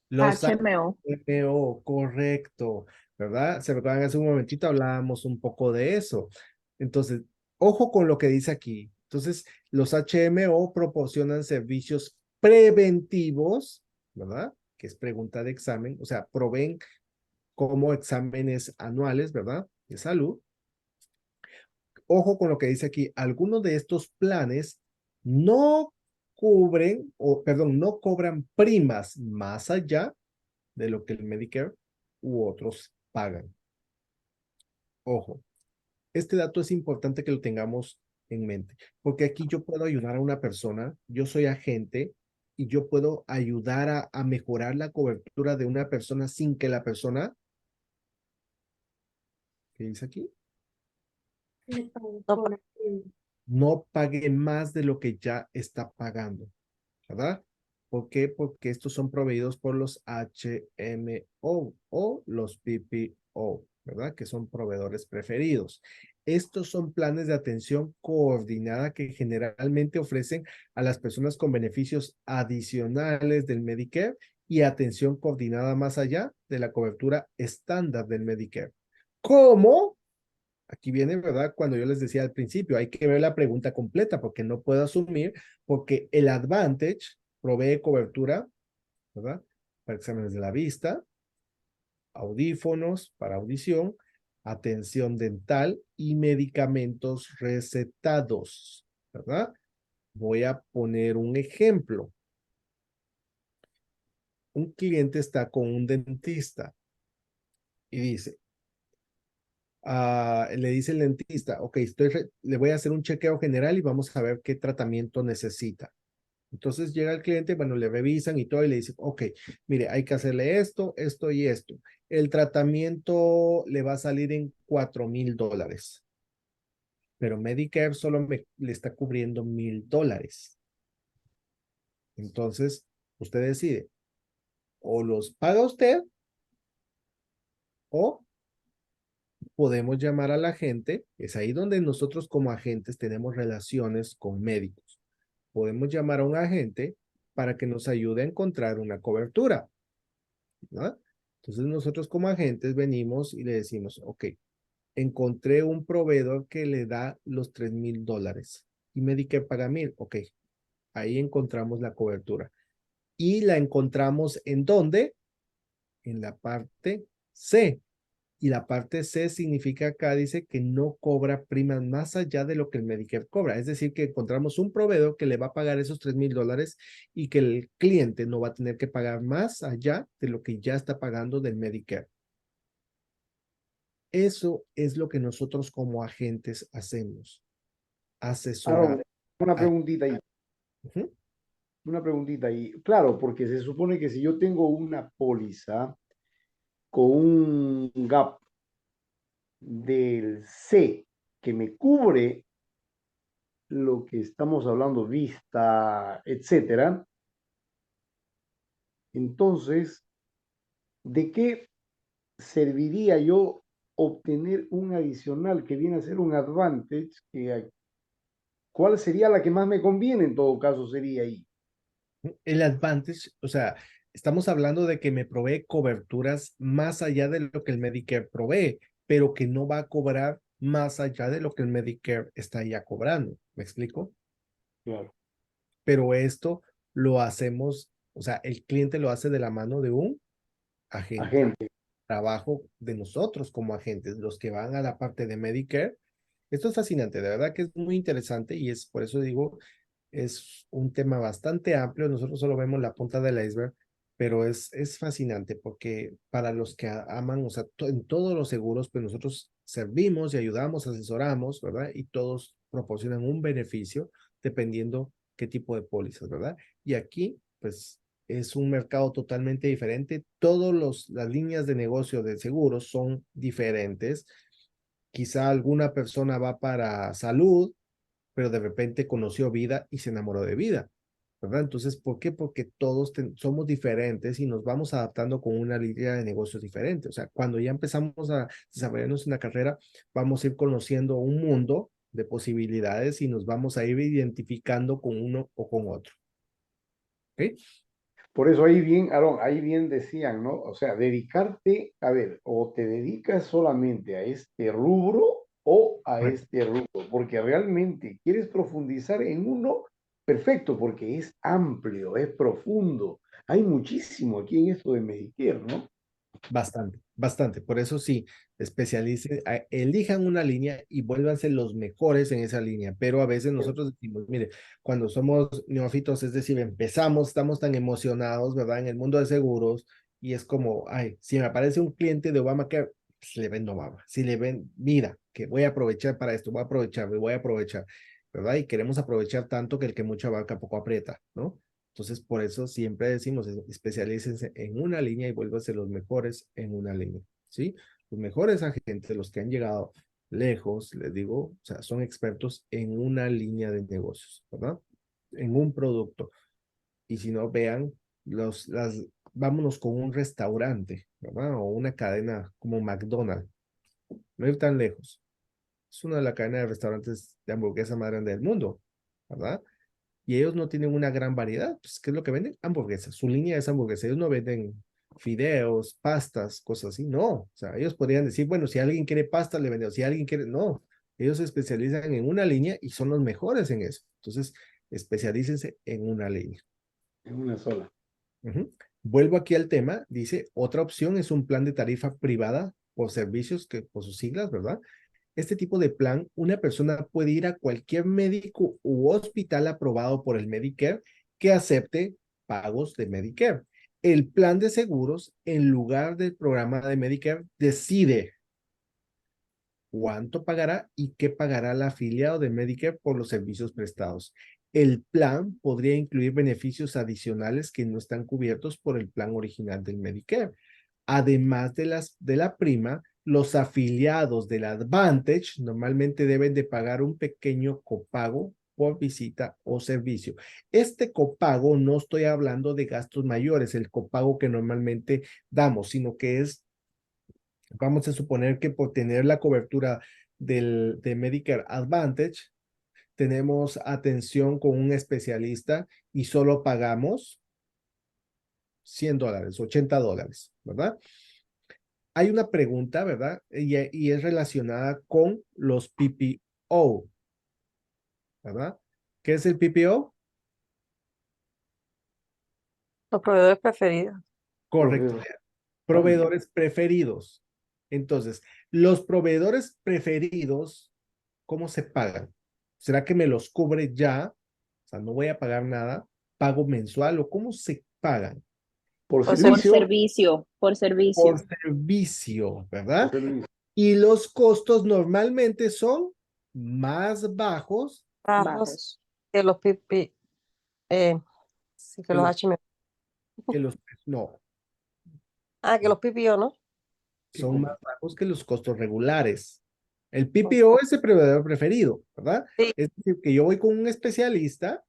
Los HMO. HMO, correcto, ¿verdad? Se recuerdan hace un momentito hablábamos un poco de eso. Entonces, ojo con lo que dice aquí. Entonces, los HMO proporcionan servicios preventivos, ¿verdad? Que es pregunta de examen, o sea, proveen como exámenes anuales, ¿verdad? De salud. Ojo con lo que dice aquí. Algunos de estos planes no cubren, o perdón, no cobran primas más allá de lo que el Medicare u otros pagan. Ojo, este dato es importante que lo tengamos en mente, porque aquí yo puedo ayudar a una persona, yo soy agente y yo puedo ayudar a mejorar la cobertura de una persona sin que la persona, ¿qué dice aquí? Le pago No, por accidente. No pague más de lo que ya está pagando, ¿verdad? ¿Por qué? Porque estos son proveídos por los HMO o los PPO, ¿verdad? Que son proveedores preferidos. Estos son planes de atención coordinada que generalmente ofrecen a las personas con beneficios adicionales del Medicare y atención coordinada más allá de la cobertura estándar del Medicare. ¿Cómo? Aquí viene, ¿verdad? Cuando yo les decía al principio, hay que ver la pregunta completa porque no puedo asumir, porque el Advantage provee cobertura, ¿verdad? Para exámenes de la vista, audífonos para audición, atención dental y medicamentos recetados, ¿verdad? Voy a poner un ejemplo. Un cliente está con un dentista y dice, le dice el dentista, ok, le voy a hacer un chequeo general y vamos a ver qué tratamiento necesita. Entonces llega el cliente, bueno, le revisan y todo y le dicen, ok, mire, hay que hacerle esto, esto y esto. El tratamiento le va a salir en $4,000, pero Medicare solo le está cubriendo $1,000. Entonces, usted decide, o los paga usted o podemos llamar a la gente, es ahí donde nosotros como agentes tenemos relaciones con médicos. Podemos llamar a un agente para que nos ayude a encontrar una cobertura, ¿verdad? Entonces nosotros como agentes venimos y le decimos, ok, encontré un proveedor que le da los $3,000 y Medicare paga 1,000, ok, ahí encontramos la cobertura. Y la encontramos ¿en dónde? En la parte C. Y la parte C significa acá, dice que no cobra primas más allá de lo que el Medicare cobra. Es decir, que encontramos un proveedor que le va a pagar esos $3,000 y que el cliente no va a tener que pagar más allá de lo que ya está pagando del Medicare. Eso es lo que nosotros como agentes hacemos. Asesorar. Aaron, una a- preguntita ahí. Ujú. Una preguntita ahí. Claro, porque se supone que si yo tengo una póliza con un gap del C que me cubre lo que estamos hablando, vista, etcétera, entonces, ¿de qué serviría yo obtener un adicional que viene a ser un advantage? ¿Cuál sería la que más me conviene en todo caso sería ahí? El advantage, o sea, estamos hablando de que me provee coberturas más allá de lo que el Medicare provee, pero que no va a cobrar más allá de lo que el Medicare está ya cobrando. ¿Me explico? Claro. Pero esto lo hacemos, o sea, el cliente lo hace de la mano de un agente. Agente. Trabajo de nosotros como agentes, los que van a la parte de Medicare. Esto es fascinante, de verdad que es muy interesante y es por eso digo, es un tema bastante amplio. Nosotros solo vemos la punta del iceberg, pero es fascinante porque para los que aman, o sea, en todos los seguros, pues nosotros servimos y ayudamos, asesoramos, ¿verdad? Y todos proporcionan un beneficio dependiendo qué tipo de pólizas, ¿verdad? Y aquí, pues es un mercado totalmente diferente. Todas las líneas de negocio de seguros son diferentes. Quizá alguna persona va para salud, pero de repente conoció vida y se enamoró de vida, ¿verdad? Entonces, ¿por qué? Porque todos somos diferentes y nos vamos adaptando con una línea de negocios diferente. O sea, cuando ya empezamos a desarrollarnos en la carrera, vamos a ir conociendo un mundo de posibilidades y nos vamos a ir identificando con uno o con otro. ¿Ok? Por eso ahí bien, Aaron, ahí bien decían, ¿no? O sea, dedicarte, a ver, o te dedicas solamente a este rubro o a Bueno, este rubro, porque realmente quieres profundizar en uno, perfecto, porque es amplio, es profundo. Hay muchísimo aquí en esto de Medicare, ¿no? bastante, bastante. Por eso sí, especialicen, elijan una línea y vuélvanse los mejores en esa línea. Pero a veces nosotros decimos, mire, cuando somos neófitos, es decir, empezamos, estamos tan emocionados, ¿verdad? En el mundo de seguros y es como, ay, si me aparece un cliente de Obamacare, pues le vendo Obama. Si le ven, mira, que voy a aprovechar para esto, voy a aprovechar, me voy a aprovechar, ¿verdad? Y queremos aprovechar tanto que el que mucho abarca poco aprieta, ¿no? Entonces, por eso siempre decimos, especialícense en una línea y vuélvanse los mejores en una línea, ¿sí? Los mejores agentes, los que han llegado lejos, les digo, o sea, son expertos en una línea de negocios, ¿verdad? En un producto. Y si no, vean, vámonos con un restaurante, ¿verdad? O una cadena como McDonald's, no ir tan lejos. Es una de las cadenas de restaurantes de hamburguesa más grande del mundo, ¿verdad? Y ellos no tienen una gran variedad. Pues, ¿qué es lo que venden? Hamburguesas. Su línea es hamburguesa. Ellos no venden fideos, pastas, cosas así. No. O sea, ellos podrían decir, bueno, si alguien quiere pasta, le vendemos. Si alguien quiere, no. Ellos se especializan en una línea y son los mejores en eso. Entonces, especialícense en una línea. En una sola. Ujú. Vuelvo aquí al tema. Dice, otra opción es un plan de tarifa privada por servicios, que por sus siglas, ¿verdad? Este tipo de plan, una persona puede ir a cualquier médico u hospital aprobado por el Medicare que acepte pagos de Medicare. El plan de seguros, en lugar del programa de Medicare, decide cuánto pagará y qué pagará el afiliado de Medicare por los servicios prestados. El plan podría incluir beneficios adicionales que no están cubiertos por el plan original del Medicare. Además de la prima, los afiliados del Advantage normalmente deben de pagar un pequeño copago por visita o servicio. Este copago no estoy hablando de gastos mayores, el copago que normalmente damos, sino que es, vamos a suponer que por tener la cobertura de Medicare Advantage, tenemos atención con un especialista y solo pagamos $100, $80, ¿verdad? Hay una pregunta, ¿verdad? Y es relacionada con los PPO, ¿verdad? ¿Qué es el PPO? Los proveedores preferidos. Correcto. Proveedor. Proveedores preferidos. Entonces, los proveedores preferidos, ¿cómo se pagan? ¿Será que me los cubre ya? O sea, no voy a pagar nada, pago mensual o cómo se pagan? Por Por servicio. Por Por servicio. servicio, Por ¿verdad? servicio. Y los costos normalmente son más bajos Bajos que los pipi, sí, que que los los, HM. que los, no, Ah, que los PPO, ¿no? son más bajos que los costos regulares. El PPO es el proveedor preferido, ¿verdad? Sí. Es decir, que yo voy con un especialista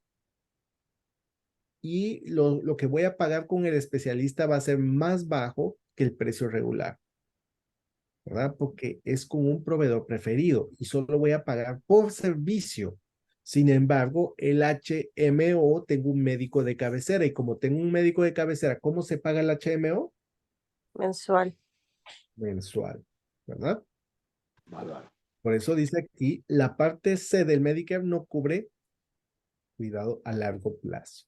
y lo que voy a pagar con el especialista va a ser más bajo que el precio regular, ¿verdad? Porque es con un proveedor preferido y solo voy a pagar por servicio. Sin embargo, el HMO, tengo un médico de cabecera y como tengo un médico de cabecera, ¿cómo se paga el HMO? Mensual. Mensual, ¿verdad? Bárbaro. Por eso dice aquí, la parte C del Medicare no cubre cuidado a largo plazo,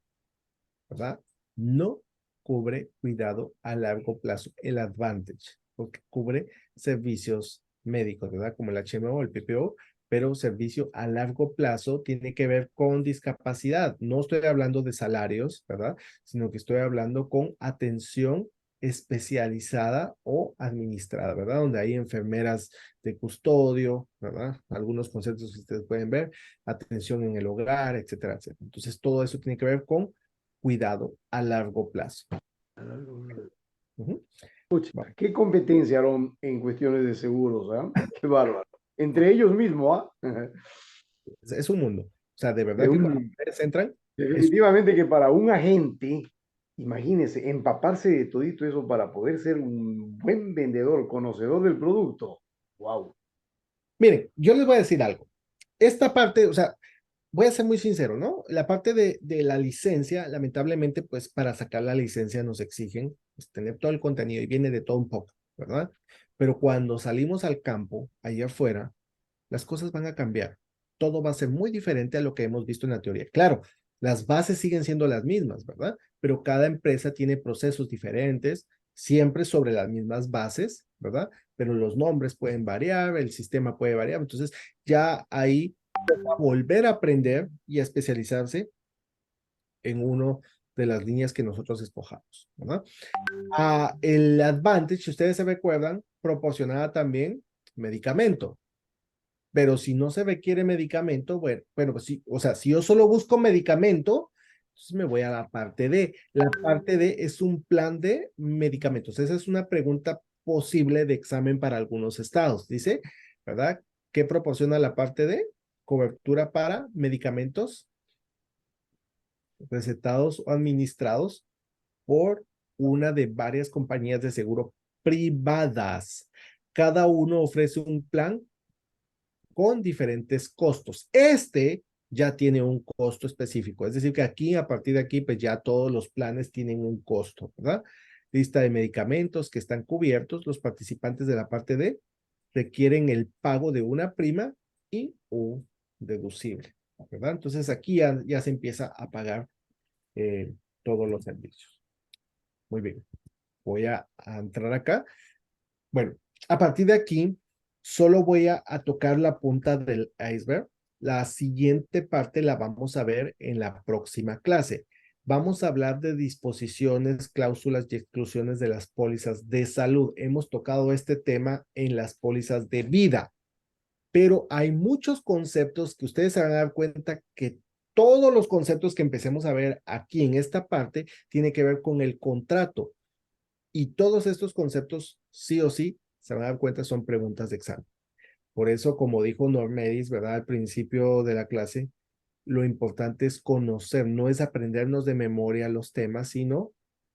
¿verdad? No cubre cuidado a largo plazo, el Advantage, porque cubre servicios médicos, ¿verdad? Como el HMO o el PPO, pero servicio a largo plazo tiene que ver con discapacidad. No estoy hablando de salarios, ¿verdad? Sino que estoy hablando con atención especializada o administrada, ¿verdad? Donde hay enfermeras de custodio, ¿verdad? Algunos conceptos que ustedes pueden ver, atención en el hogar, etcétera, etcétera. Entonces, todo eso tiene que ver con cuidado a largo plazo. Uh-huh. Escucha, qué competencia, Aaron, en cuestiones de seguros, ¿ah? Qué bárbaro. Entre ellos mismos, ¿ah? Es un mundo. O sea, de verdad De que un- cuando ustedes entran, Definitivamente que para un agente, imagínese, empaparse de todito eso para poder ser un buen vendedor, conocedor del producto. Wow. miren, yo les voy a decir algo. Esta parte, o sea, voy a ser muy sincero, ¿no? La parte de la licencia, lamentablemente, pues para sacar la licencia nos exigen pues, tener todo el contenido y viene de todo un poco, ¿verdad? Pero cuando salimos al campo, allá afuera, las cosas van a cambiar. Todo va a ser muy diferente a lo que hemos visto en la teoría. Claro, las bases siguen siendo las mismas, ¿verdad? Pero cada empresa tiene procesos diferentes, siempre sobre las mismas bases, ¿verdad? Pero los nombres pueden variar, el sistema puede variar. Entonces, ya ahí volver a aprender y a especializarse en uno de las líneas que nosotros escojamos, ¿verdad? El Advantage, si ustedes se recuerdan, proporcionaba también medicamento. Pero si no se requiere medicamento, bueno, pues sí, o sea, si yo solo busco medicamento, entonces me voy a la parte D. La parte D es un plan de medicamentos. Esa es una pregunta posible de examen para algunos estados. Dice, ¿verdad? ¿Qué proporciona la parte D? Cobertura para medicamentos recetados o administrados por una de varias compañías de seguro privadas. Cada uno ofrece un plan con diferentes costos. Este ya tiene un costo específico, es decir, que aquí, a partir de aquí, pues ya todos los planes tienen un costo, ¿verdad? Lista de medicamentos que están cubiertos, los participantes de la parte D requieren el pago de una prima y un deducible, ¿verdad? Entonces aquí ya se empieza a pagar todos los servicios. Muy bien, voy a entrar acá. Bueno, a partir de aquí, solo voy a tocar la punta del iceberg. La siguiente parte la vamos a ver en la próxima clase. Vamos a hablar de disposiciones, cláusulas y exclusiones de las pólizas de salud. Hemos tocado este tema en las pólizas de vida, pero hay muchos conceptos que ustedes se van a dar cuenta que todos los conceptos que empecemos a ver aquí en esta parte tienen que ver con el contrato. Y todos estos conceptos, sí o sí, se van a dar cuenta, son preguntas de examen. Por eso, como dijo Normedis, ¿verdad? Al principio de la clase, lo importante es conocer, no es aprendernos de memoria los temas, sino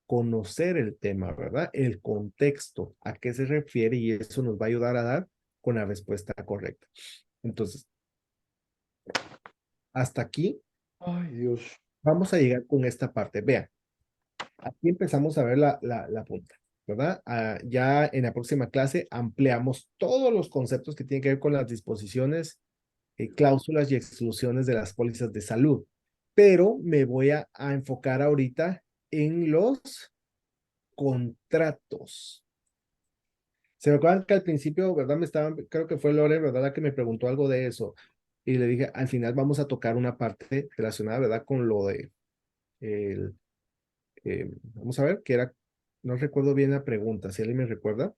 conocer el tema, ¿verdad? El contexto, a qué se refiere y eso nos va a ayudar a dar con la respuesta correcta. Entonces, hasta aquí Ay, Dios. vamos a llegar con esta parte. Vean, aquí empezamos a ver la punta, ¿verdad? Ya en la próxima clase ampliamos todos los conceptos que tienen que ver con las disposiciones, cláusulas y exclusiones de las pólizas de salud. Pero me voy a enfocar ahorita en los contratos. Se me acuerdan que al principio, ¿verdad? Creo que fue Lore, ¿verdad? La que me preguntó algo de eso. Y le dije, al final vamos a tocar una parte relacionada, ¿verdad? Con lo de, el, vamos a ver, que era, no recuerdo bien la pregunta, si alguien me recuerda,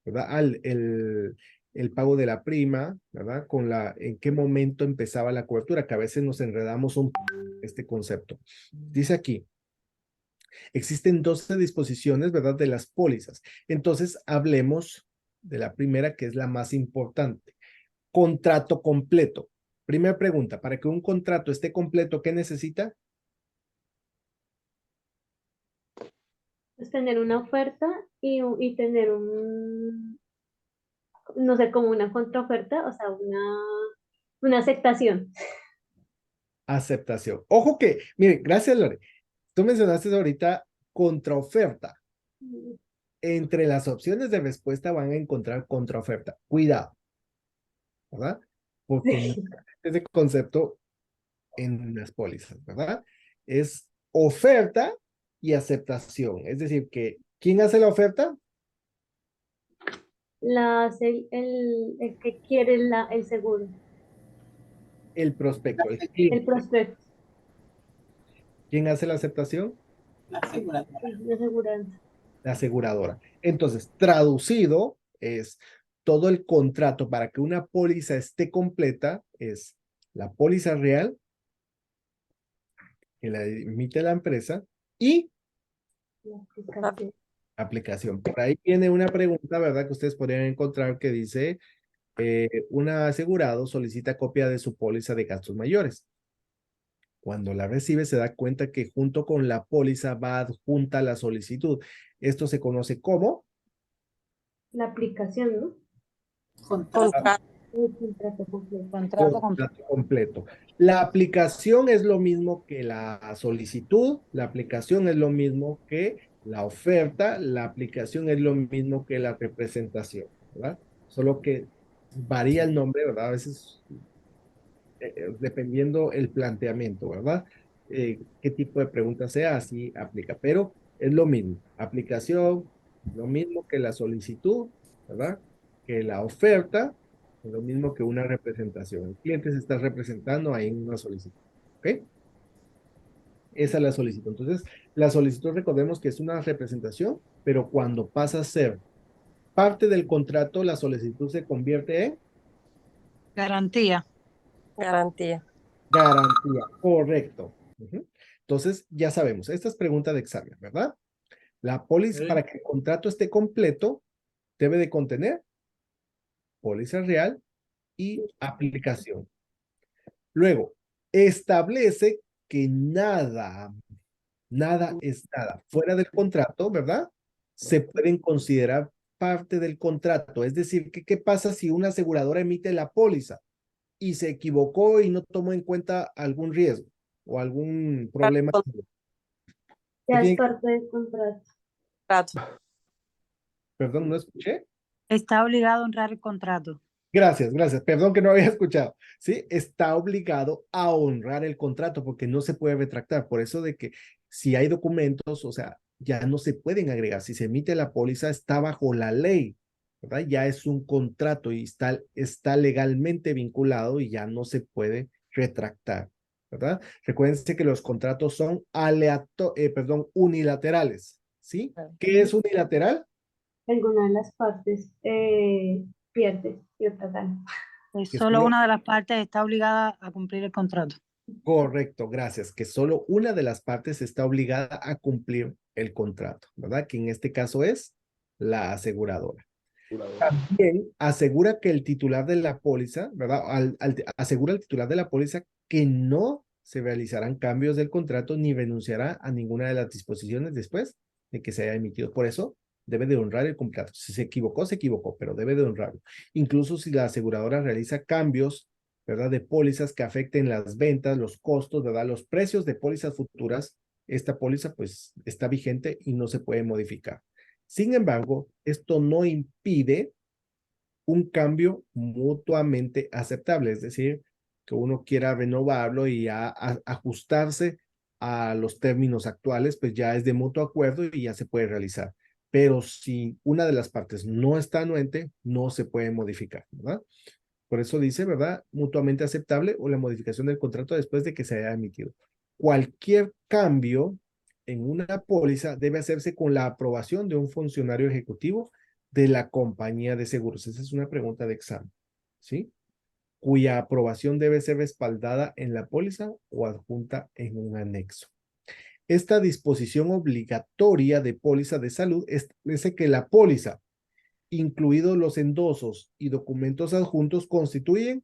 ¿verdad? El pago de la prima, ¿verdad? En qué momento empezaba la cobertura, que a veces nos enredamos este concepto. Dice aquí, existen 12 disposiciones, ¿verdad? De las pólizas. Entonces, hablemos de la primera, que es la más importante. Contrato completo. Primera pregunta, para que un contrato esté completo, ¿qué necesita? Es tener una oferta y tener no sé, como una contraoferta, o sea, una aceptación. Aceptación. Ojo que, mire, gracias Lore. Tú mencionaste ahorita contraoferta. Entre las opciones de respuesta van a encontrar contraoferta. Cuidado, ¿verdad? Porque no es de concepto en las pólizas, ¿verdad? Es oferta y aceptación. Es decir, que ¿quién hace la oferta? La hace el que quiere el seguro, El prospecto, el el cliente. prospecto, ¿Quién hace la aceptación? La aseguradora. la aseguranza. La aseguradora. Entonces, traducido es todo el contrato para que una póliza esté completa, es la póliza real que la emite la empresa y La aplicación. aplicación. Por ahí viene una pregunta, ¿verdad? Que ustedes podrían encontrar que dice, un asegurado solicita copia de su póliza de gastos mayores. Cuando la recibe se da cuenta que junto con la póliza va adjunta la solicitud. Esto se conoce como La aplicación, ¿no? Contrato. Contrato. El contrato completo. Contrato completo. contrato completo. La aplicación es lo mismo que la solicitud, la aplicación es lo mismo que la oferta, la aplicación es lo mismo que la representación, ¿verdad? Solo que varía el nombre, ¿verdad? A veces dependiendo el planteamiento, ¿verdad? Qué tipo de pregunta sea, así aplica, pero es lo mismo. Aplicación, lo mismo que la solicitud, ¿verdad? Que la oferta, es lo mismo que una representación. El cliente se está representando ahí en una solicitud, ¿ok? Esa es la solicitud. Entonces, la solicitud, recordemos que es una representación, pero cuando pasa a ser parte del contrato, la solicitud se convierte en Garantía. Garantía. garantía, correcto. Ujú. Entonces, ya sabemos, esta es pregunta de examen, ¿verdad? La póliza, para que el contrato esté completo, debe de contener póliza real y aplicación. Luego, establece que nada es nada fuera del contrato, ¿verdad? Se pueden considerar parte del contrato. Es decir, ¿qué pasa si una aseguradora emite la póliza y se equivocó y no tomó en cuenta algún riesgo o algún problema? ¿Qué Ya es tiene que- parte del contrato. Contrato. Perdón, no escuché. Está obligado a honrar el contrato. Gracias, gracias. Perdón que no había escuchado. Sí, está obligado a honrar el contrato porque no se puede retractar. Por eso de que si hay documentos, o sea, ya no se pueden agregar. Si se emite la póliza, está bajo la ley, ¿verdad? Ya es un contrato y está legalmente vinculado y ya no se puede retractar, ¿verdad? Recuérdense que los contratos son unilaterales, ¿sí? ¿Qué es unilateral? Alguna de las partes pierde y otra gana. Pues Que solo solo- una de las partes está obligada a cumplir el contrato. Correcto, gracias. Que solo una de las partes está obligada a cumplir el contrato, ¿verdad? Que en este caso es la aseguradora. También asegura que el titular de la póliza, ¿verdad? Asegura al titular de la póliza que no se realizarán cambios del contrato ni renunciará a ninguna de las disposiciones después de que se haya emitido. Por eso debe de honrar el contrato. Si se equivocó, pero debe de honrarlo. Incluso si la aseguradora realiza cambios, ¿verdad? De pólizas que afecten las ventas, los costos, ¿verdad? Los precios de pólizas futuras, esta póliza pues está vigente y no se puede modificar. Sin embargo, esto no impide un cambio mutuamente aceptable, es decir, que uno quiera renovarlo y ajustarse a los términos actuales, pues ya es de mutuo acuerdo y ya se puede realizar. pero si una de las partes no está anuente, no se puede modificar, ¿verdad? Por eso dice, ¿verdad? Mutuamente aceptable o la modificación del contrato después de que se haya emitido. Cualquier cambio en una póliza debe hacerse con la aprobación de un funcionario ejecutivo de la compañía de seguros. Esa es una pregunta de examen, ¿sí? Cuya aprobación debe ser respaldada en la póliza o adjunta en un anexo. Esta disposición obligatoria de póliza de salud establece que la póliza, incluidos los endosos y documentos adjuntos, constituyen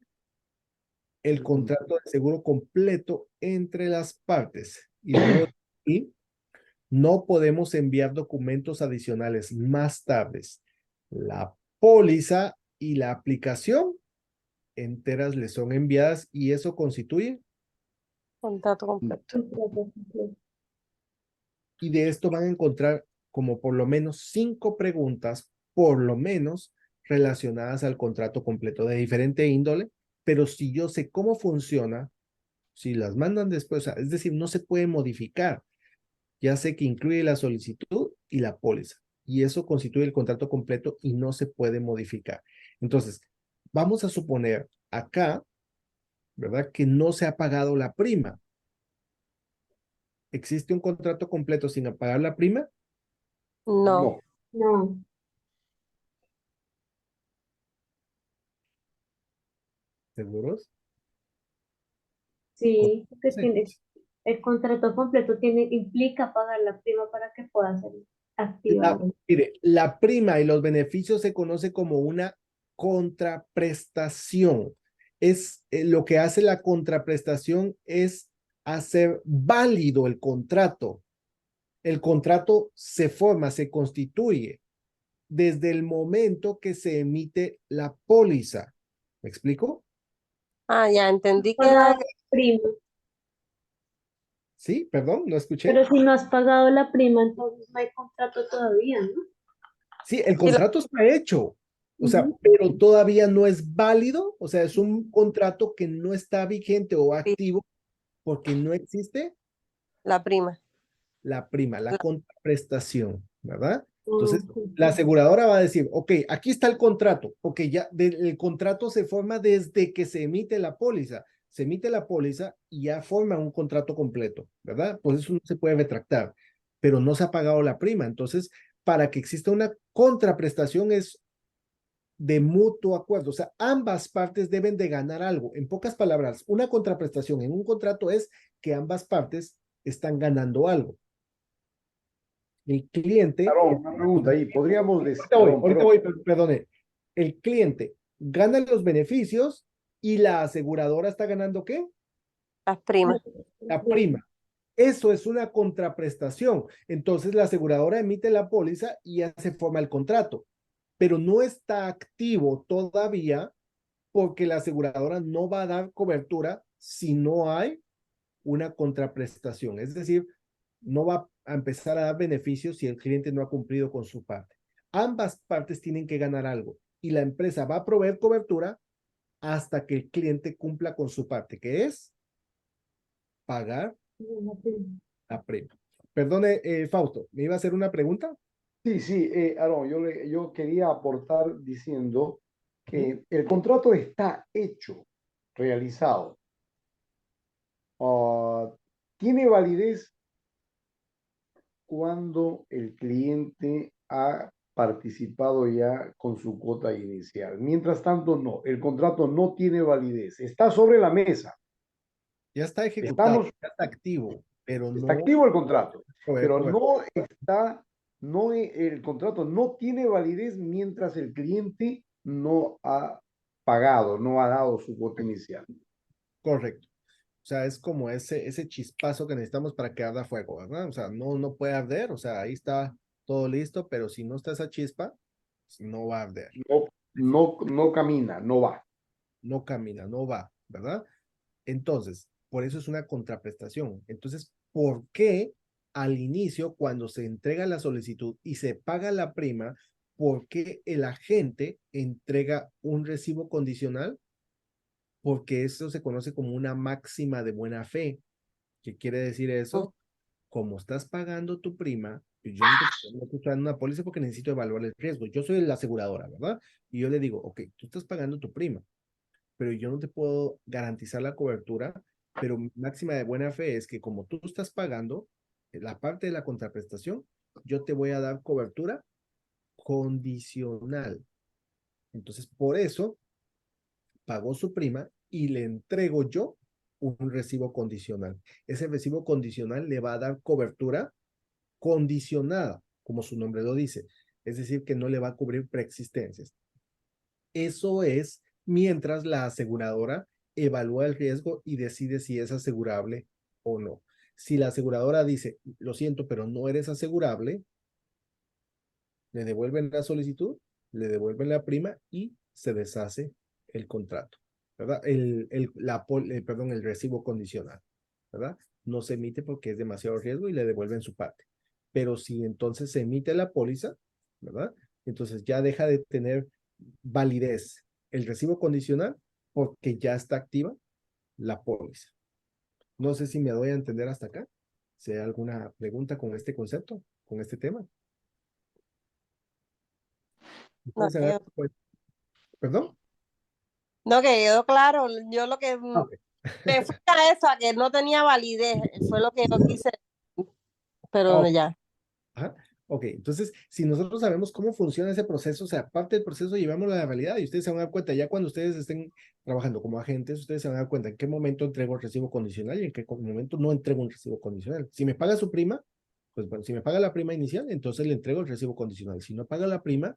el contrato de seguro completo entre las partes. Y luego y no podemos enviar documentos adicionales más tarde. La póliza y la aplicación enteras le son enviadas y eso constituye, Contrato completo. y de esto van a encontrar como por lo menos 5 preguntas, por lo menos relacionadas al contrato completo de diferente índole, pero si yo sé cómo funciona, si las mandan después, o sea, es decir, no se puede modificar. Ya sé que incluye la solicitud y la póliza, y eso constituye el contrato completo y no se puede modificar. Entonces, vamos a suponer acá, ¿verdad? Que no se ha pagado la prima. ¿Existe un contrato completo sin pagar la prima? No. No, ¿Seguros? sí, porque Sí. el contrato completo implica pagar la prima para que pueda ser activado. Mire, la prima y los beneficios se conoce como una contraprestación. Es lo que hace la contraprestación es hacer válido el contrato. El contrato se forma, se constituye desde el momento que se emite la póliza. ¿Me explico? Ah, ya entendí que Pagado era la prima, Sí, perdón, no escuché. pero si no has pagado la prima, entonces no hay contrato todavía, ¿no? Sí, el sí, contrato está hecho, o sea, Ujú. pero todavía no es válido, o sea, es un contrato que no está vigente o activo porque no existe la prima. la prima, la La- contraprestación, ¿verdad? Entonces, Ujú. la aseguradora va a decir, ok, aquí está el contrato, porque ya el contrato se forma desde que se emite la póliza. Se emite la póliza y ya forma un contrato completo, ¿verdad? Pues eso no se puede retractar, pero no se ha pagado la prima. Entonces, para que exista una contraprestación es de mutuo acuerdo, o sea, ambas partes deben de ganar algo. En pocas palabras, una contraprestación en un contrato es que ambas partes están ganando algo. El cliente, Aarón, una pregunta ahí. Podríamos decir, ahorita voy, perdone, el cliente gana los beneficios y la aseguradora está ganando ¿qué? Las primas. La prima. Eso es una contraprestación. Entonces la aseguradora emite la póliza y ya se forma el contrato, pero no está activo todavía porque la aseguradora no va a dar cobertura si no hay una contraprestación. Es decir, no va a empezar a dar beneficios si el cliente no ha cumplido con su parte. Ambas partes tienen que ganar algo y la empresa va a proveer cobertura hasta que el cliente cumpla con su parte, que es pagar la prima. Perdone, Fausto, ¿me iba a hacer una pregunta? sí, sí, Aarón, yo quería aportar diciendo ¿Mm? que el contrato está hecho, realizado. Ah, tiene validez cuando el cliente ha participado ya con su cuota inicial. Mientras tanto, no, el contrato no tiene validez. Está sobre la mesa, Ya está ejecutado, estamos, ya está activo, pero está no activo el contrato, proveer pero cobertura. no está, no, el contrato no tiene validez mientras el cliente no ha pagado, no ha dado su cuota inicial. Correcto. O sea, es como ese chispazo que necesitamos para que arda fuego, ¿verdad? O sea, no puede arder, o sea, ahí está todo listo, pero si no está esa chispa, pues no va a arder, No camina, no va. no camina, no va, ¿verdad? Entonces, por eso es una contraprestación. Entonces, ¿por qué al inicio, cuando se entrega la solicitud y se paga la prima, por qué el agente entrega un recibo condicional? Porque eso se conoce como una máxima de buena fe. ¿Qué quiere decir eso? Como estás pagando tu prima, Yo no estoy dando una póliza porque necesito evaluar el riesgo. Yo soy la aseguradora, ¿verdad? Y yo le digo, ok, tú estás pagando tu prima, pero yo no te puedo garantizar la cobertura, pero mi máxima de buena fe es que como tú estás pagando la parte de la contraprestación, yo te voy a dar cobertura condicional. Entonces, por eso pagó su prima y le entrego yo un recibo condicional. Ese recibo condicional le va a dar cobertura condicionada, como su nombre lo dice. Es decir, que no le va a cubrir preexistencias. Eso es mientras la aseguradora evalúa el riesgo y decide si es asegurable o no. Si la aseguradora dice, lo siento, pero no eres asegurable, le devuelven la solicitud, le devuelven la prima y se deshace el contrato, ¿verdad? Perdón, el recibo condicional, ¿verdad? No se emite porque es demasiado riesgo y le devuelven su parte. Pero si entonces se emite la póliza, ¿verdad? Entonces ya deja de tener validez el recibo condicional porque ya está activa la póliza. No sé si me doy a entender hasta acá. Si hay alguna pregunta con este concepto, con este tema. No, ¿Perdón? no, que quedó claro. Yo lo que Ok. me fui a eso, a que no tenía validez, fue lo que yo quise, pero Ok. ya. Ajá. Ok, entonces, si nosotros sabemos cómo funciona ese proceso, o sea, parte del proceso llevamos a la realidad y ustedes se van a dar cuenta, ya cuando ustedes estén trabajando como agentes, ustedes se van a dar cuenta en qué momento entrego el recibo condicional y en qué momento no entrego un recibo condicional. Si me paga su prima, pues bueno, si me paga la prima inicial, entonces le entrego el recibo condicional. Si no paga la prima,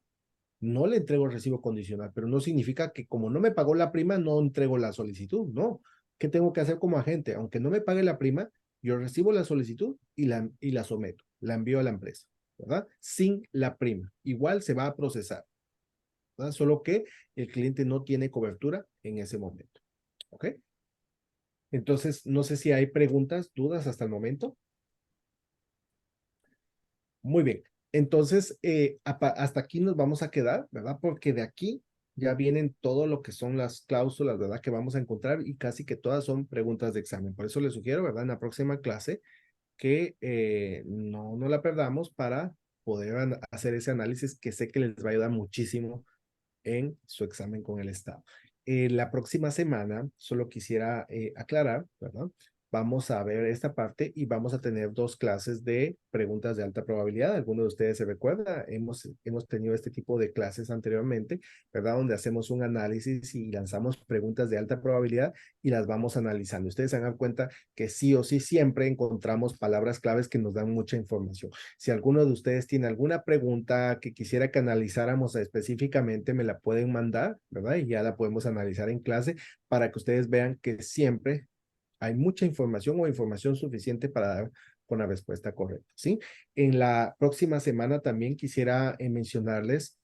no le entrego el recibo condicional, pero no significa que como no me pagó la prima, no entrego la solicitud, no. ¿Qué tengo que hacer como agente? Aunque no me pague la prima, yo recibo la solicitud y la someto, la envío a la empresa, ¿verdad? Sin la prima. Igual se va a procesar, ¿verdad? Solo que el cliente no tiene cobertura en ese momento, ¿ok? Entonces, no sé si hay preguntas, dudas hasta el momento. Muy bien. Entonces, hasta aquí nos vamos a quedar, ¿verdad? Porque de aquí ya vienen todo lo que son las cláusulas, ¿verdad? Que vamos a encontrar y casi que todas son preguntas de examen. Por eso les sugiero, ¿verdad? En la próxima clase que no la perdamos para poder hacer ese análisis que sé que les va a ayudar muchísimo en su examen con el Estado. La próxima semana, solo quisiera aclarar, ¿verdad? Vamos a ver esta parte y vamos a tener 2 clases de preguntas de alta probabilidad. ¿Alguno de ustedes se recuerda? Hemos tenido este tipo de clases anteriormente, ¿verdad? Donde hacemos un análisis y lanzamos preguntas de alta probabilidad y las vamos analizando. Ustedes se dan cuenta que sí o sí siempre encontramos palabras claves que nos dan mucha información. Si alguno de ustedes tiene alguna pregunta que quisiera que analizáramos específicamente, me la pueden mandar, ¿verdad? Y ya la podemos analizar en clase para que ustedes vean que siempre hay mucha información o información suficiente para dar con la respuesta correcta, ¿sí? En la próxima semana también quisiera mencionarles,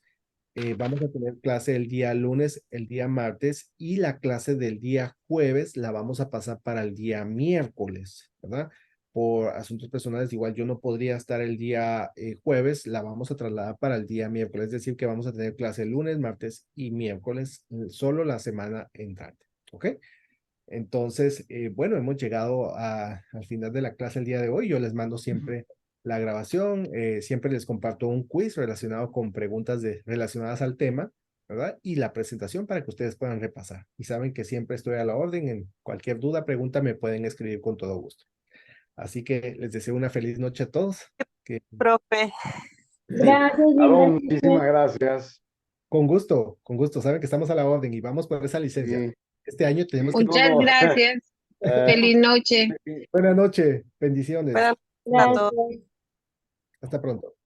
vamos a tener clase el día lunes, el día martes y la clase del día jueves la vamos a pasar para el día miércoles, ¿verdad? Por asuntos personales, igual yo no podría estar el día jueves, la vamos a trasladar para el día miércoles, es decir, que vamos a tener clase lunes, martes y miércoles, solo la semana entrante, ¿ok? Entonces, bueno, hemos llegado al final de la clase el día de hoy. Yo les mando siempre la grabación, siempre les comparto un quiz relacionado con preguntas relacionadas al tema, ¿verdad? Y la presentación para que ustedes puedan repasar. Y saben que siempre estoy a la orden. En cualquier duda, pregunta, me pueden escribir con todo gusto. Así que les deseo una feliz noche a todos. Profe. Gracias, Aarón, linda. muchísimas gracias. Con gusto, con gusto. Saben que estamos a la orden y vamos por esa licencia. Sí. Este año tenemos que... Muchas No, no. gracias. Feliz noche. Buenas noches. Bendiciones. Buenas noches a todos. Gracias. Hasta pronto.